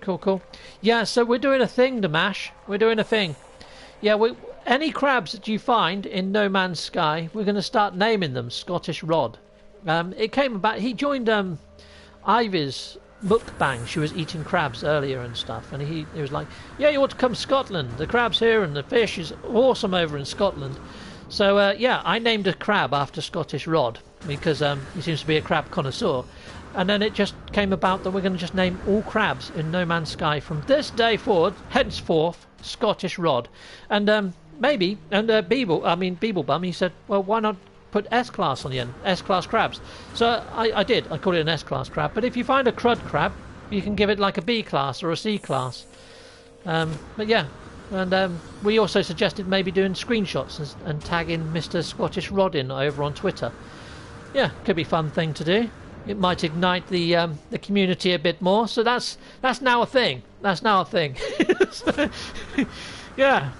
Cool. Yeah, so we're doing a thing, Damash. We're doing a thing. Yeah, any crabs that you find in No Man's Sky, we're going to start naming them Scottish Rod. It came about, he joined Ivy's mukbang. She was eating crabs earlier and stuff, and he was like, yeah, you want to come to Scotland? The crab's here and the fish is awesome over in Scotland. So, yeah, I named a crab after Scottish Rod because he seems to be a crab connoisseur. And then it just came about that we're going to just name all crabs in No Man's Sky from this day forward, henceforth, Scottish Rod. And maybe, and Beeblebum, he said, well, why not put S-Class on the end, S-Class crabs? So I did, I called it an S-Class crab. But if you find a crud crab, you can give it like a B-Class or a C-Class. But yeah, and we also suggested maybe doing screenshots and tagging Mr. Scottish Rod in over on Twitter. Yeah, could be a fun thing to do. It might ignite the community a bit more. So that's now a thing. That's now a thing. So, yeah.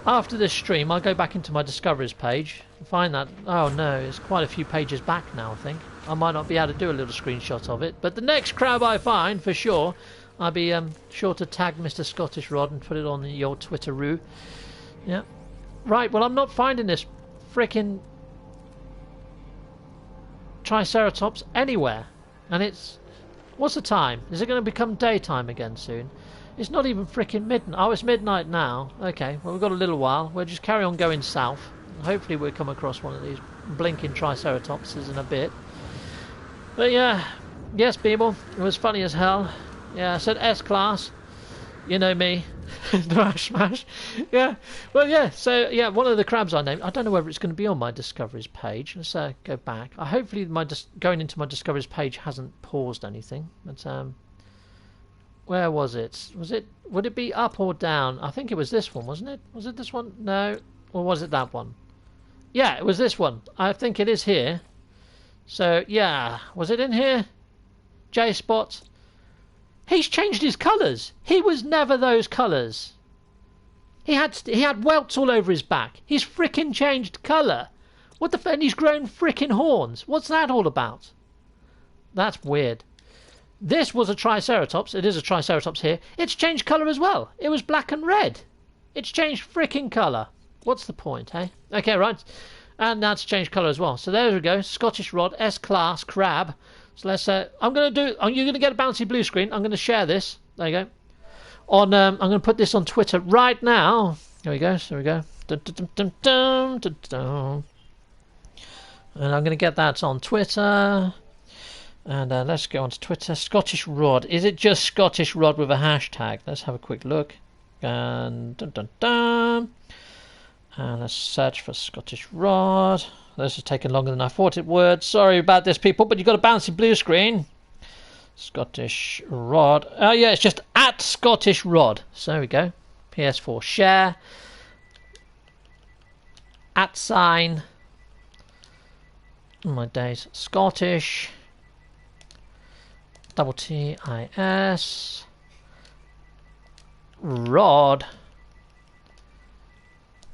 After this stream, I'll go back into my discoveries page and find that. Oh no, it's quite a few pages back now. I think I might not be able to do a little screenshot of it. But the next crab I find, for sure, I'll be sure to tag Mr. Scottish Rod and put it on your Twitter-roo. Yeah. Right. Well, I'm not finding this frickin' Triceratops anywhere, and what's the time? Is it going to become daytime again soon? It's not even freaking midnight. Oh, it's midnight now. Okay, well, we've got a little while. We'll just carry on going south. Hopefully we'll come across one of these blinking Triceratopses in a bit. But yeah, yes, people, it was funny as hell. Yeah, I said S-Class. You know me. Smash. Yeah. Well, yeah. So, yeah, one of the crabs I named. I don't know whether it's going to be on my Discoveries page. Let's go back. Hopefully going into my Discoveries page hasn't paused anything. But, where was it? Would it be up or down? I think it was this one, wasn't it? Was it this one? No. Or was it that one? Yeah, it was this one. I think it is here. So, yeah. Was it in here? J-Spot. He's changed his colours. He was never those colours. He had welts all over his back. He's frickin' changed colour. What the and he's grown frickin' horns. What's that all about? That's weird. This was a Triceratops. It is a Triceratops here. It's changed colour as well. It was black and red. It's changed frickin' colour. What's the point, eh? Okay, right. And that's changed colour as well. So there we go. Scottish Rod, S-Class crab. So let's. You're going to get a bouncy blue screen. I'm going to share this. There you go. I'm going to put this on Twitter right now. There we go. There we go. Dun, dun, dun, dun, dun, dun. And I'm going to get that on Twitter. And let's go on to Twitter. Scottish Rod. Is it just Scottish Rod with a hashtag? Let's have a quick look. And dun, dun, dun. And let's search for Scottish Rod. This has taken longer than I thought it would. Sorry about this, people, but you've got a bouncy blue screen. Scottish Rod. Oh, yeah, it's just at Scottish Rod. So there we go. PS4 share. At sign. Oh my days. Scottish. Double T-I-S. Rod.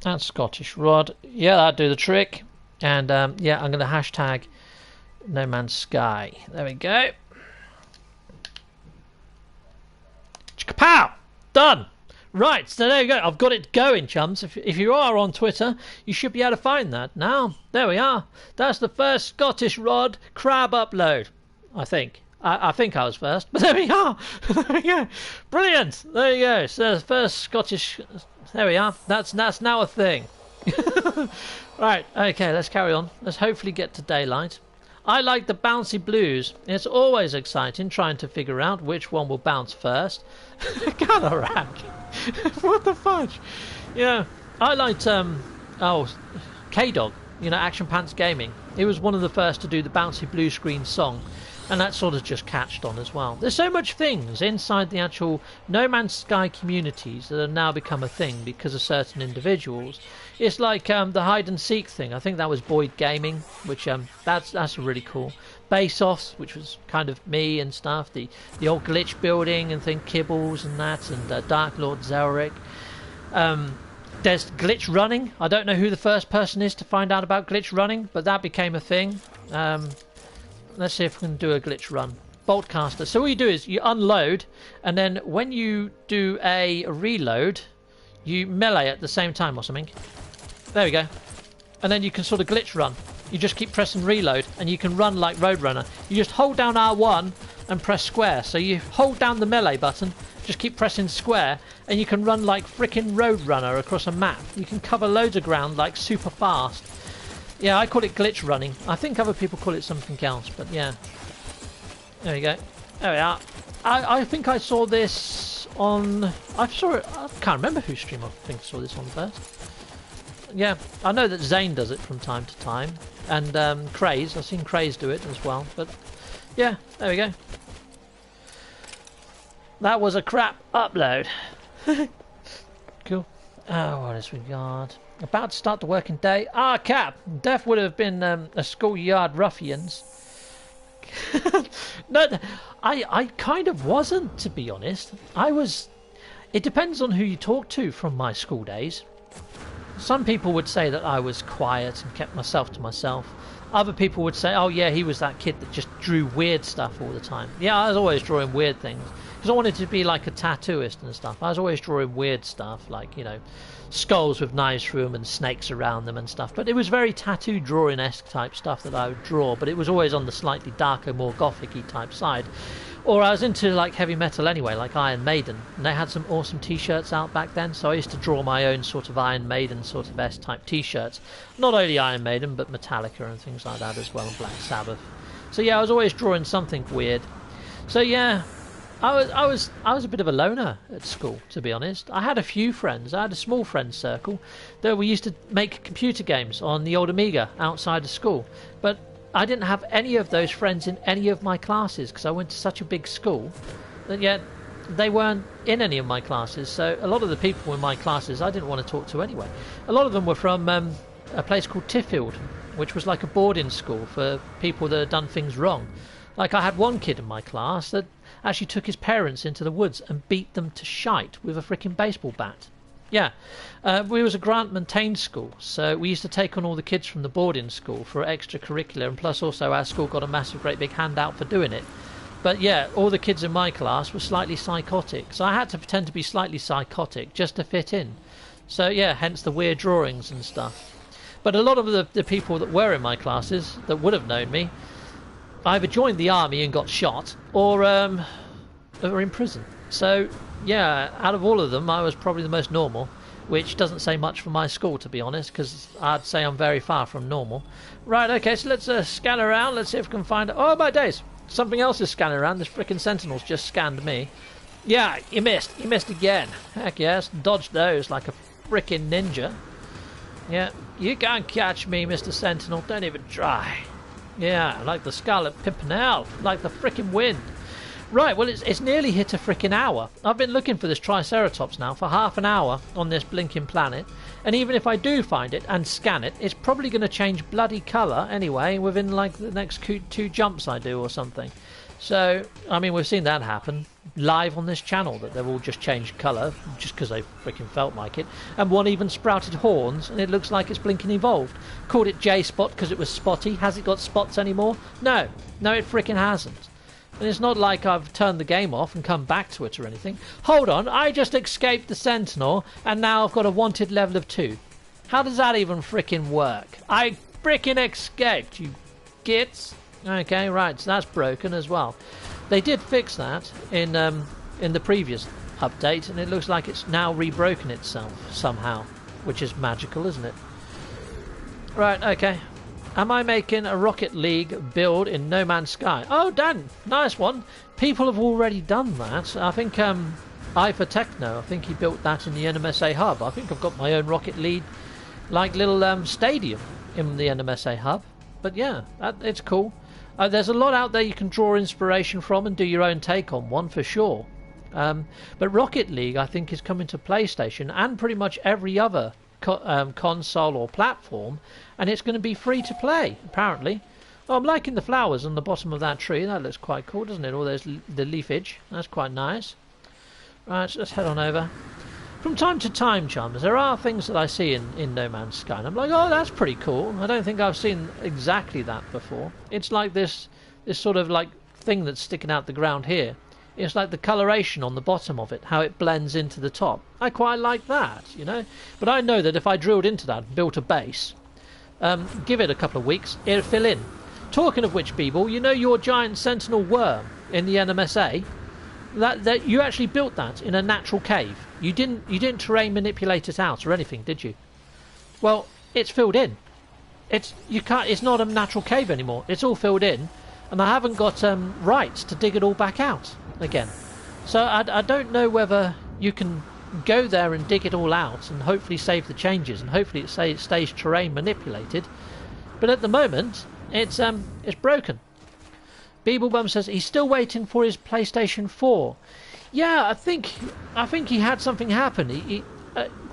That's Scottish Rod. Yeah, that'll do the trick. And yeah, I'm going to hashtag No Man's Sky. There we go. Kapow! Done. Right, so there you go. I've got it going, chums. If you are on Twitter, you should be able to find that. Now, there we are. That's the first Scottish Rod crab upload, I think. I think I was first, but there we are. There we go. Brilliant. There you go. So the first Scottish... There we are. That's now a thing. Right, okay, let's carry on. Let's hopefully get to daylight. I like the bouncy blues. It's always exciting trying to figure out which one will bounce first. Canorak. What the fudge? Yeah, I liked K-Dog, Action Pants Gaming. He was one of the first to do the bouncy blue screen song, and that sort of just catched on as well. There's so much things inside the actual No Man's Sky communities that have now become a thing because of certain individuals. It's like the hide and seek thing. I think that was Boyd Gaming, which that's really cool. Base-offs, which was kind of me and stuff. The old glitch building and thing, Kibbles and that, and Dark Lord Zelric. There's glitch running. I don't know who the first person is to find out about glitch running, but that became a thing. Let's see if we can do a glitch run. Boltcaster. So what you do is you unload, and then when you do a reload, you melee at the same time or something. There we go. And then you can sort of glitch run. You just keep pressing reload, and you can run like Roadrunner. You just hold down R1 and press square. So you hold down the melee button, just keep pressing square, and you can run like frickin' Roadrunner across a map. You can cover loads of ground like super fast. Yeah, I call it glitch running. I think other people call it something else, but yeah. There we go. There we are. I think I saw this on... I can't remember whose stream I think I saw this on first. Yeah, I know that Zane does it from time to time. And Craze. I've seen Craze do it as well. But yeah, there we go. That was a crap upload. Cool. Oh, what else we got? About to start the working day. Ah, Cap! Death would have been a schoolyard ruffians. No, I kind of wasn't, to be honest. I was... It depends on who you talk to from my school days. Some people would say that I was quiet and kept myself to myself. Other people would say, oh yeah, he was that kid that just drew weird stuff all the time. Yeah, I was always drawing weird things. Because I wanted to be like a tattooist and stuff. I was always drawing weird stuff, like, skulls with knives through them and snakes around them and stuff. But it was very tattoo drawing-esque type stuff that I would draw. But it was always on the slightly darker, more gothic-y type side. Or I was into like heavy metal anyway, like Iron Maiden. And they had some awesome t-shirts out back then. So I used to draw my own sort of Iron Maiden sort of S-type t-shirts. Not only Iron Maiden, but Metallica and things like that as well, and Black Sabbath. So yeah, I was always drawing something weird. So yeah, I was a bit of a loner at school, to be honest. I had a few friends. I had a small friend circle that we used to make computer games on the old Amiga outside of school. But I didn't have any of those friends in any of my classes because I went to such a big school that yet they weren't in any of my classes. So a lot of the people in my classes I didn't want to talk to anyway. A lot of them were from a place called Tiffield, which was like a boarding school for people that had done things wrong. Like I had one kid in my class that actually took his parents into the woods and beat them to shite with a freaking baseball bat. Yeah, we was a grant-maintained school, so we used to take on all the kids from the boarding school for extracurricular, and plus also our school got a massive, great big handout for doing it. But yeah, all the kids in my class were slightly psychotic, so I had to pretend to be slightly psychotic just to fit in. So yeah, hence the weird drawings and stuff. But a lot of the people that were in my classes that would have known me either joined the army and got shot, or were in prison. So yeah, out of all of them, I was probably the most normal, which doesn't say much for my school, to be honest, because I'd say I'm very far from normal. Right, okay, so let's scan around. Let's see if we can find... Oh, my days! Something else is scanning around. This frickin' Sentinel's just scanned me. Yeah, you missed. You missed again. Heck yes, dodged those like a frickin' ninja. Yeah, you can't catch me, Mr. Sentinel. Don't even try. Yeah, like the Scarlet Pimpernel. Like the frickin' wind. Right, well, it's nearly hit a frickin' hour. I've been looking for this Triceratops now for half an hour on this blinking planet, and even if I do find it and scan it, it's probably going to change bloody colour anyway within like the next 2 jumps I do or something. So, I mean, we've seen that happen live on this channel, that they've all just changed colour just because they freaking felt like it, and one even sprouted horns and it looks like it's blinking evolved. Called it J-Spot because it was spotty. Has it got spots anymore? No, it freaking hasn't. And it's not like I've turned the game off and come back to it or anything. Hold on, I just escaped the Sentinel, and now I've got a wanted level of 2. How does that even frickin' work? I frickin' escaped, you gits. Okay, right, so that's broken as well. They did fix that in the previous update, and it looks like it's now rebroken itself somehow, which is magical, isn't it? Right, okay. Am I making a Rocket League build in No Man's Sky? Oh, Dan, nice one. People have already done that. I think I for Techno, I think he built that in the NMSA hub. I think I've got my own Rocket League, like little stadium in the NMSA hub. But yeah, it's cool. There's a lot out there you can draw inspiration from and do your own take on one for sure. But Rocket League, I think, is coming to PlayStation and pretty much every other console or platform, and it's going to be free to play apparently. Oh, I'm liking the flowers on the bottom of that tree. That looks quite cool, doesn't it? All those the leafage. That's quite nice. Right, so let's head on over. From time to time, Chalmers, there are things that I see in No Man's Sky, and I'm like, oh, that's pretty cool. I don't think I've seen exactly that before. It's like this sort of like thing that's sticking out the ground here. It's like the coloration on the bottom of it, how it blends into the top. I quite like that, you know. But I know that if I drilled into that and built a base, give it a couple of weeks, it'll fill in. Talking of which, Beeble, you know your giant sentinel worm in the NMSA? That you actually built that in a natural cave. You didn't terrain manipulate it out or anything, did you? Well, it's filled in. It's not a natural cave anymore. It's all filled in, and I haven't got rights to dig it all back out again. So I don't know whether you can go there and dig it all out and hopefully save the changes and hopefully it stays terrain manipulated. But at the moment, it's broken. Beeblebum says he's still waiting for his PlayStation 4. Yeah, I think he had something happen. He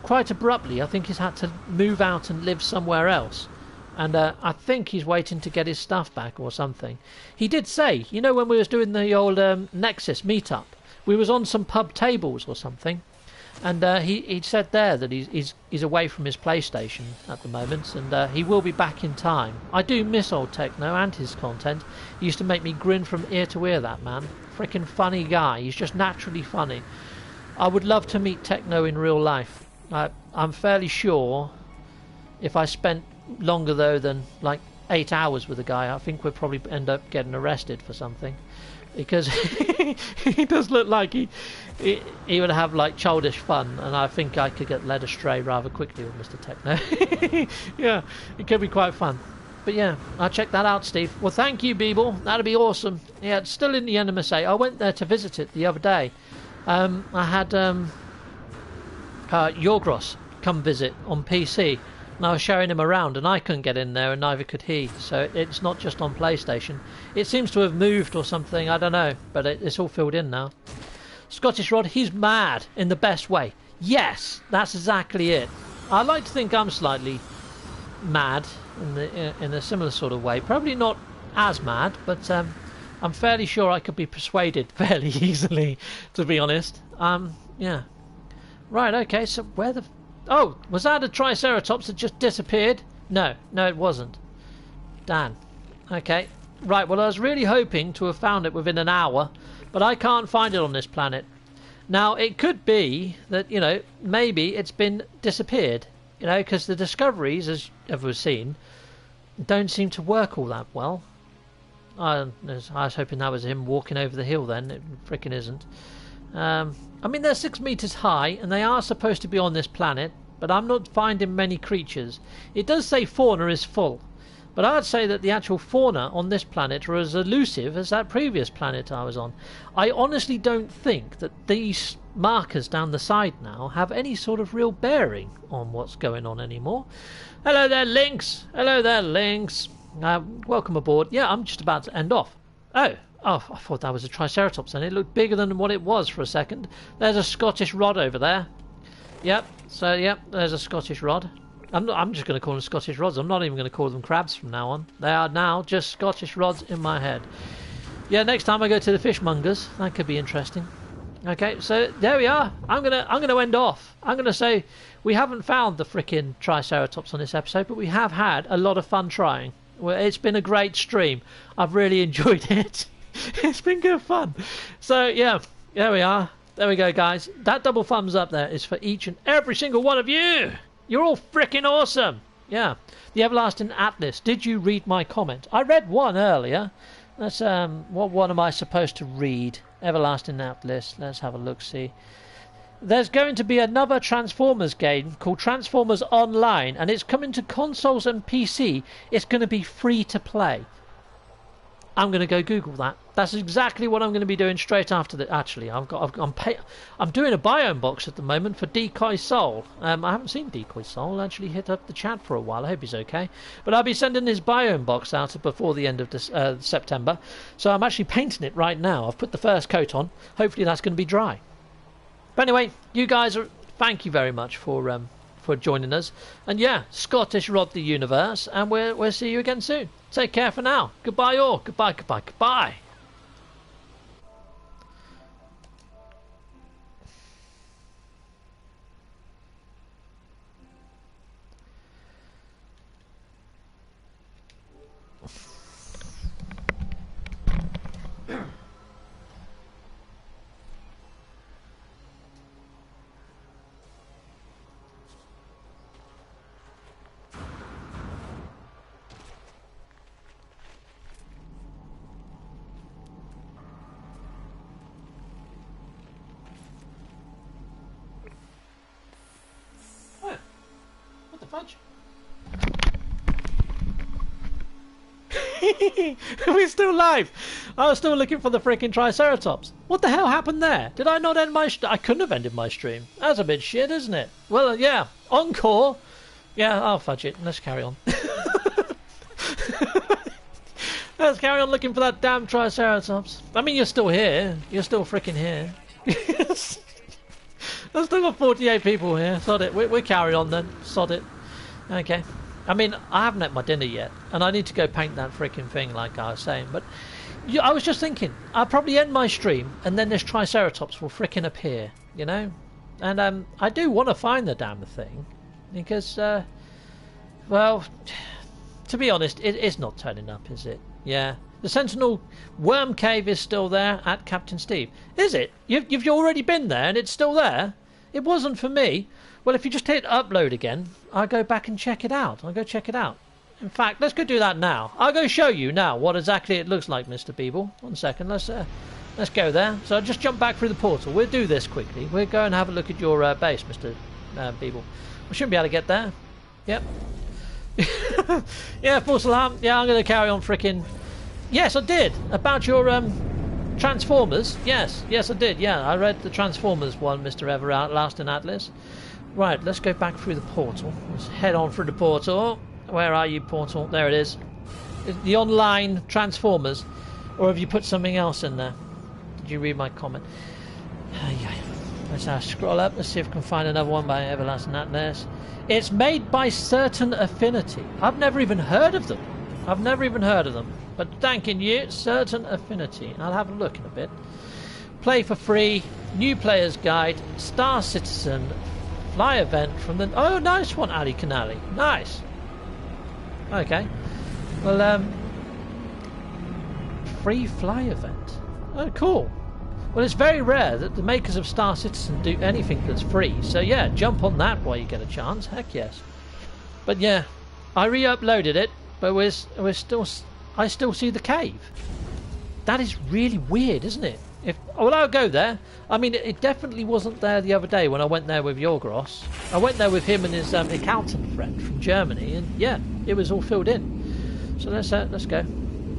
quite abruptly. I think he's had to move out and live somewhere else. And I think he's waiting to get his stuff back or something. He did say, you know, when we was doing the old Nexus meetup, we was on some pub tables or something, and he said there that he's away from his PlayStation at the moment, and he will be back in time. I do miss old Techno and his content. He used to make me grin from ear to ear, that man. Freaking funny guy. He's just naturally funny. I would love to meet Techno in real life. I'm fairly sure if I spent longer though than like 8 hours with a guy, I think we'd probably end up getting arrested for something, because he does look like he would have like childish fun, and I think I could get led astray rather quickly with Mr. Techno. Yeah, it could be quite fun. But yeah, I'll check that out, Steve. Well, thank you, Beeble. That'd be awesome. Yeah, it's still in the NMSA. I went there to visit it the other day. I had Yorgros come visit on PC, and I was showing him around, and I couldn't get in there, and neither could he. So it's not just on PlayStation. It seems to have moved or something, I don't know, but it's all filled in now. Scottish Rod, he's mad in the best way. Yes, that's exactly it. I like to think I'm slightly mad in a similar sort of way. Probably not as mad, but I'm fairly sure I could be persuaded fairly easily, to be honest. Yeah. Right, okay, so where the... Oh, was that a Triceratops that just disappeared? No, it wasn't. Dan. Okay. Right, well, I was really hoping to have found it within an hour, but I can't find it on this planet. Now, it could be that, you know, maybe it's been disappeared, you know, because the discoveries, as we've seen, don't seem to work all that well. I was hoping that was him walking over the hill then. It frickin' isn't. I mean, they're 6 meters high, and they are supposed to be on this planet, but I'm not finding many creatures. It does say fauna is full, but I'd say that the actual fauna on this planet are as elusive as that previous planet I was on. I honestly don't think that these markers down the side now have any sort of real bearing on what's going on anymore. Hello there, Lynx. Hello there, Lynx. Welcome aboard. Yeah, I'm just about to end off. Oh, I thought that was a Triceratops, and it looked bigger than what it was for a second. There's a Scottish Rod over there. Yep, so, yep, there's a Scottish Rod. I'm just going to call them Scottish Rods. I'm not even going to call them crabs from now on. They are now just Scottish Rods in my head. Yeah, next time I go to the fishmongers, that could be interesting. Okay, so there we are. I'm gonna end off. I'm gonna say we haven't found the frickin' Triceratops on this episode, but we have had a lot of fun trying. Well, it's been a great stream. I've really enjoyed it. It's been good fun. So yeah, there we are. There we go, guys. That double thumbs up there is for each and every single one of you. You're all freaking awesome. Yeah. The Everlasting Atlas. Did you read my comment? I read one earlier. Let's what one am I supposed to read? Everlasting Atlas. Let's have a look. See. There's going to be another Transformers game called Transformers Online, and it's coming to consoles and PC. It's going to be free to play. I'm going to go Google that. That's exactly what I'm going to be doing straight after that. Actually, I'm doing a Biome box at the moment for Decoy Soul. I haven't seen Decoy Soul. Actually hit up the chat for a while. I hope he's okay. But I'll be sending his Biome box out before the end of this, September. So I'm actually painting it right now. I've put the first coat on. Hopefully that's going to be dry. But anyway, you guys thank you very much for joining us. And yeah, Scottish Rod the Universe, and we'll see you again soon. Take care for now. Goodbye all. Goodbye, goodbye, goodbye. Fudge. We're still live. I was still looking for the freaking Triceratops. What the hell happened there? Did I not end my I couldn't have ended my stream. That's a bit shit, isn't it? Well, yeah. Encore. Yeah, I'll fudge it. Let's carry on. Let's carry on looking for that damn Triceratops. I mean, you're still here. You're still freaking here. There's still got 48 people here. Sod it. We carry on then. Sod it. Okay. I mean, I haven't had my dinner yet, and I need to go paint that freaking thing like I was saying. But I was just thinking, I'll probably end my stream, and then this Triceratops will freaking appear, you know? And I do want to find the damn thing, because, well, to be honest, it's not turning up, is it? Yeah. The Sentinel Worm Cave is still there at Captain Steve. Is it? You've already been there, and it's still there? It wasn't for me. Well, if you just hit upload again, I'll go back and check it out. I'll go check it out. In fact, let's go do that now. I'll go show you now what exactly it looks like, Mr. Beeble. 1 second. Let's go there. So I'll just jump back through the portal. We'll do this quickly. We'll go and have a look at your base, Mr. Beeble. We shouldn't be able to get there. Yep. Yeah, false alarm. Yeah, I'm going to carry on frickin'. Yes, I did. About your Transformers. Yes, I did. Yeah, I read the Transformers one, Mr. Everlasting Atlas. Right, let's go back through the portal. Let's head on through the portal. Where are you, portal? There it is. The online Transformers. Or have you put something else in there? Did you read my comment? Let's scroll up. Let's see if we can find another one by Everlasting Atlas. It's made by Certain Affinity. I've never even heard of them. But thanking you, Certain Affinity. I'll have a look in a bit. Play for free. New Player's Guide. Star Citizen. Fly event from the... Oh, nice one, Ali Canali. Nice. Okay. Well, free fly event. Oh, cool. Well, it's very rare that the makers of Star Citizen do anything that's free. So, yeah, jump on that while you get a chance. Heck yes. But, yeah, I re-uploaded it, but I still see the cave. That is really weird, isn't it? Well, I'll go there. I mean, it definitely wasn't there the other day when I went there with Yorgros. I went there with him and his accountant friend from Germany, and yeah, it was all filled in. So let's go.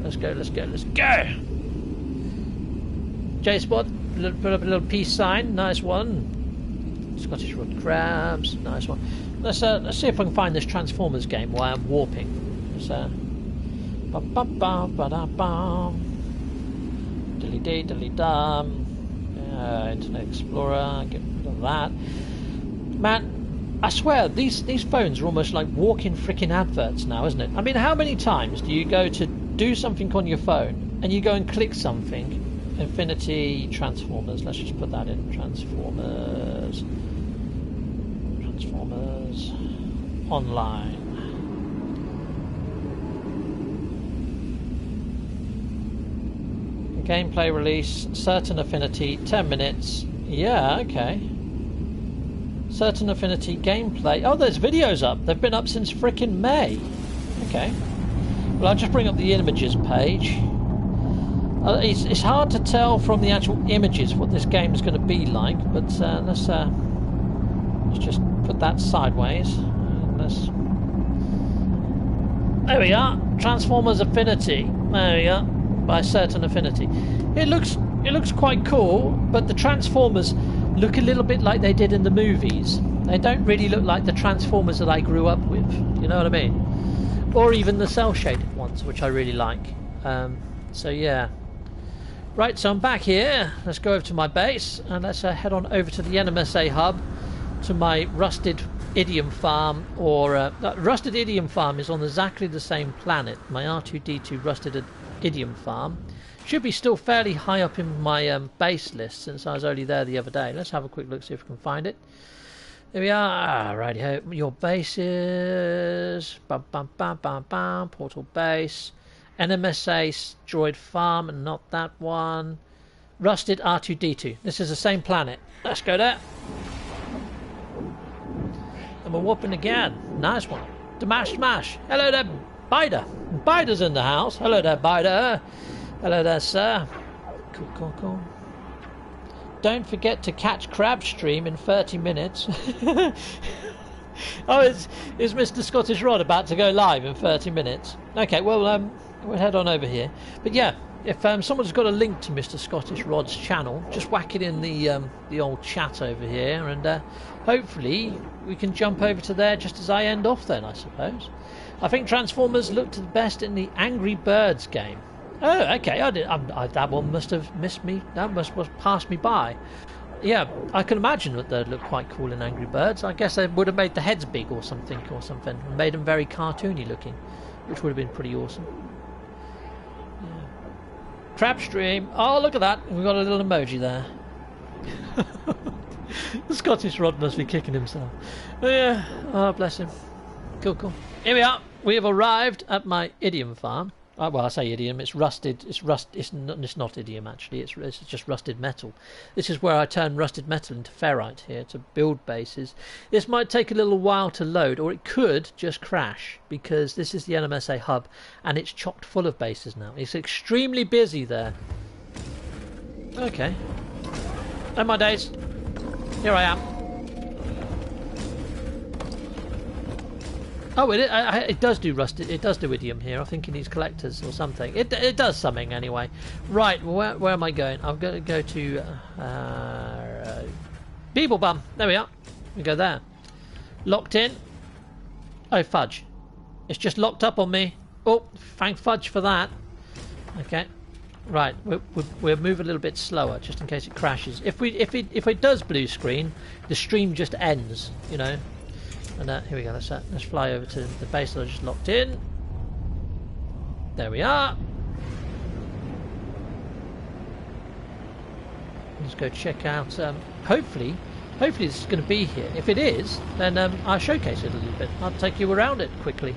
Let's go. J-Spot, put up a little peace sign. Nice one. Scottish Rod Crabs. Nice one. Let's see if I can find this Transformers game while I'm warping. Let's Internet Explorer, get rid of that. Man, I swear these phones are almost like walking freaking adverts now, isn't it? I mean, how many times do you go to do something on your phone and you go and click something? Infinity Transformers. Let's just put that in. Transformers Online. Gameplay release, certain affinity, 10 minutes. Yeah, okay. Certain affinity gameplay. Oh, there's videos up. They've been up since frickin' May. Okay. Well, I'll just bring up the images page. It's hard to tell from the actual images what this game is going to be like, but let's just put that sideways. There we are. Transformers Affinity. There we are. By certain affinity. It looks quite cool, but the Transformers look a little bit like they did in the movies. They don't really look like the Transformers that I grew up with. You know what I mean? Or even the cel-shaded ones, which I really like. So yeah. Right, so I'm back here. Let's go over to my base and let's head on over to the NMSA hub to my rusted idiom farm. Or rusted idiom farm is on exactly the same planet. My R2D2 rusted idiom farm should be still fairly high up in my base list since I was only there the other day. Let's have a quick look, see if we can find it. Here we are. Righty-ho. Your bases. Bam, bam, bam, bam, bam. Portal base. NMSA droid farm, and not that one. Rusted R2D2. This is the same planet. Let's go there. And we're whooping again. Nice one. Damash smash. Hello there, Bider. Bider's in the house. Hello there, Bider. Hello there, sir. Cool, cool, cool. Don't forget to catch Crab Stream in 30 minutes. Oh, is Mr. Scottish Rod about to go live in 30 minutes? Okay, well, we'll head on over here. But yeah, if someone's got a link to Mr. Scottish Rod's channel, just whack it in the old chat over here, and hopefully we can jump over to there just as I end off then, I suppose. I think Transformers looked the best in the Angry Birds game. Oh, okay, that one must have missed me. That must passed me by. Yeah, I can imagine that they'd look quite cool in Angry Birds. I guess they would have made the heads big or something, and made them very cartoony looking, which would have been pretty awesome. Yeah. Crab Stream. Oh, look at that. We've got a little emoji there. The Scottish Rod must be kicking himself. Oh, yeah. Oh, bless him. Cool, cool. Here we are. We have arrived at my idiom farm. Well, I say idiom. It's rusted. It's not idiom actually. It's just rusted metal. This is where I turn rusted metal into ferrite here to build bases. This might take a little while to load, or it could just crash because this is the NMSA hub and it's chocked full of bases now. It's extremely busy there. Okay. Oh my days. Here I am. Oh, it does do rusted. It does do idiom here. I think it needs collectors or something. It does something anyway. Right, where am I going? I'm going to go to Beeblebum. There we are. We go there. Locked in. Oh fudge! It's just locked up on me. Oh, thank fudge for that. Okay. Right, we'll move a little bit slower just in case it crashes. If it does blue screen, the stream just ends. You know. And here we go, let's fly over to the base that I just locked in. There we are. Let's go check out, hopefully this is going to be here. If it is, then I'll showcase it a little bit. I'll take you around it quickly.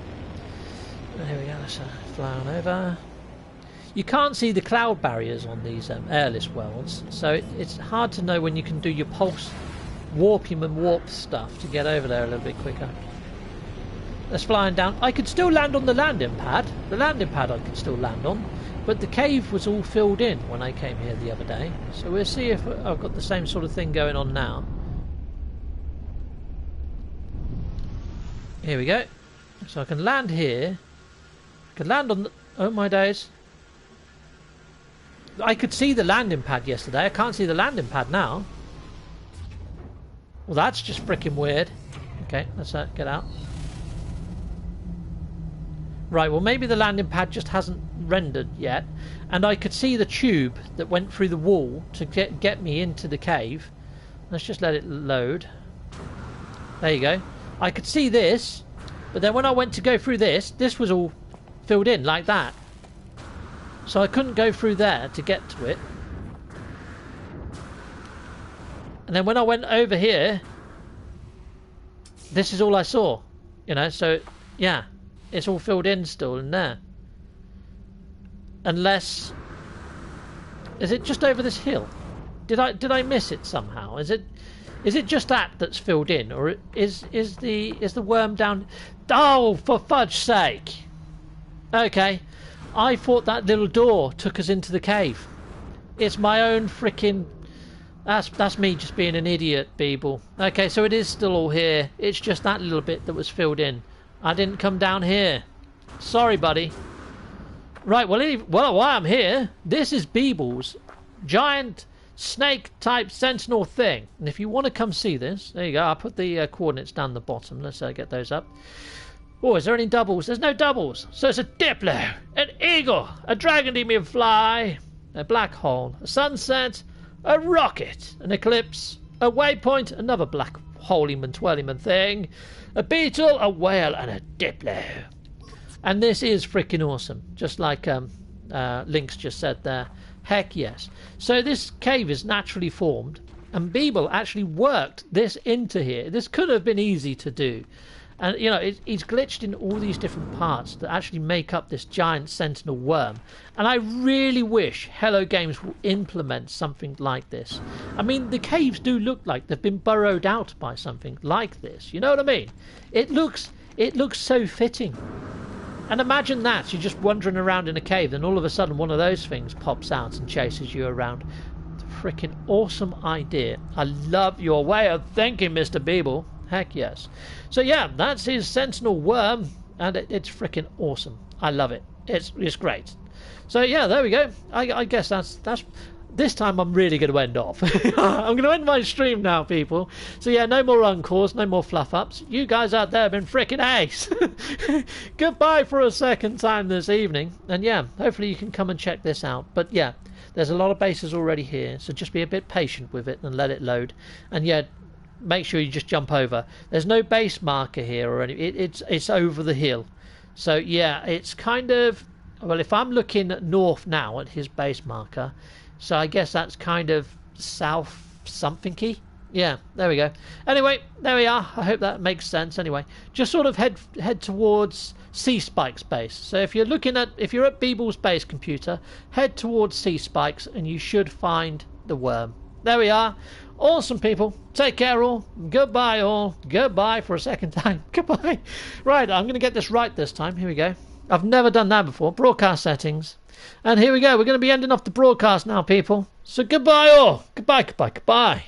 Here we go, let's fly on over. You can't see the cloud barriers on these airless worlds, so it's hard to know when you can do your pulse warping and warp stuff to get over there a little bit quicker. Let's flying down. I could still land on the landing pad. The landing pad I could still land on, but the cave was all filled in when I came here the other day. So we'll see if I've got the same sort of thing going on now. Here we go. So I can land here. I can land on the... Oh my days. I could see the landing pad yesterday. I can't see the landing pad now. Well, that's just freaking weird. Okay, let's get out. Right, well, maybe the landing pad just hasn't rendered yet. And I could see the tube that went through the wall to get me into the cave. Let's just let it load. There you go. I could see this, but then when I went to go through this was all filled in like that. So I couldn't go through there to get to it. And then when I went over here, this is all I saw, you know, so yeah, it's all filled in still in there. Unless Is it just over this hill? Did I miss it somehow? Is it just that that's filled in, or is the worm down? Oh, for fudge's sake! Okay, I thought that little door took us into the cave. It's my own freaking. That's me just being an idiot, Beeble. Okay, so it is still all here. It's just that little bit that was filled in. I didn't come down here. Sorry, buddy. Right, well, while I'm here, this is Beeble's giant snake-type sentinel thing. And if you want to come see this, there you go. I'll put the coordinates down the bottom. Let's get those up. Oh, is there any doubles? There's no doubles. So it's a diplo, an eagle, a dragon-demon fly, a black hole, a sunset, a rocket, an eclipse, a waypoint, another black holyman twirlyman thing, a beetle, a whale, and a diplo. And this is freaking awesome, just like Lynx just said there. Heck yes. So this cave is naturally formed, and Beeble actually worked this into here. This could have been easy to do. And, you know, he's glitched in all these different parts that actually make up this giant sentinel worm. And I really wish Hello Games will implement something like this. I mean, the caves do look like they've been burrowed out by something like this. You know what I mean? It looks so fitting. And imagine that. You're just wandering around in a cave, and all of a sudden one of those things pops out and chases you around. It's a freaking awesome idea. I love your way of thinking, Mr. Beeble. Heck yes. So yeah, that's his sentinel worm, and it's freaking awesome. I love it. It's great. So yeah, there we go. I guess that's this time I'm really going to end off. I'm going to end my stream now, people. So yeah, no more encores, no more fluff ups. You guys out there have been freaking ace. Goodbye for a second time this evening. And yeah, hopefully you can come and check this out. But yeah, there's a lot of bases already here, so just be a bit patient with it and let it load. And yeah, make sure you just jump over. There's no base marker here or anything. It's over the hill. So yeah, it's kind of, well, if I'm looking north now at his base marker, so I guess that's kind of south something-y. Yeah, there we go. Anyway, there we are. I hope that makes sense. Anyway, just sort of head towards Sea Spike's base. So if you're at Beeble's base computer, head towards Sea Spike's and you should find the worm. There we are. Awesome, people. Take care, all. Goodbye, all. Goodbye for a second time. Goodbye. Right, I'm going to get this right this time. Here we go. I've never done that before. Broadcast settings. And here we go. We're going to be ending off the broadcast now, people. So goodbye, all. Goodbye, goodbye, goodbye.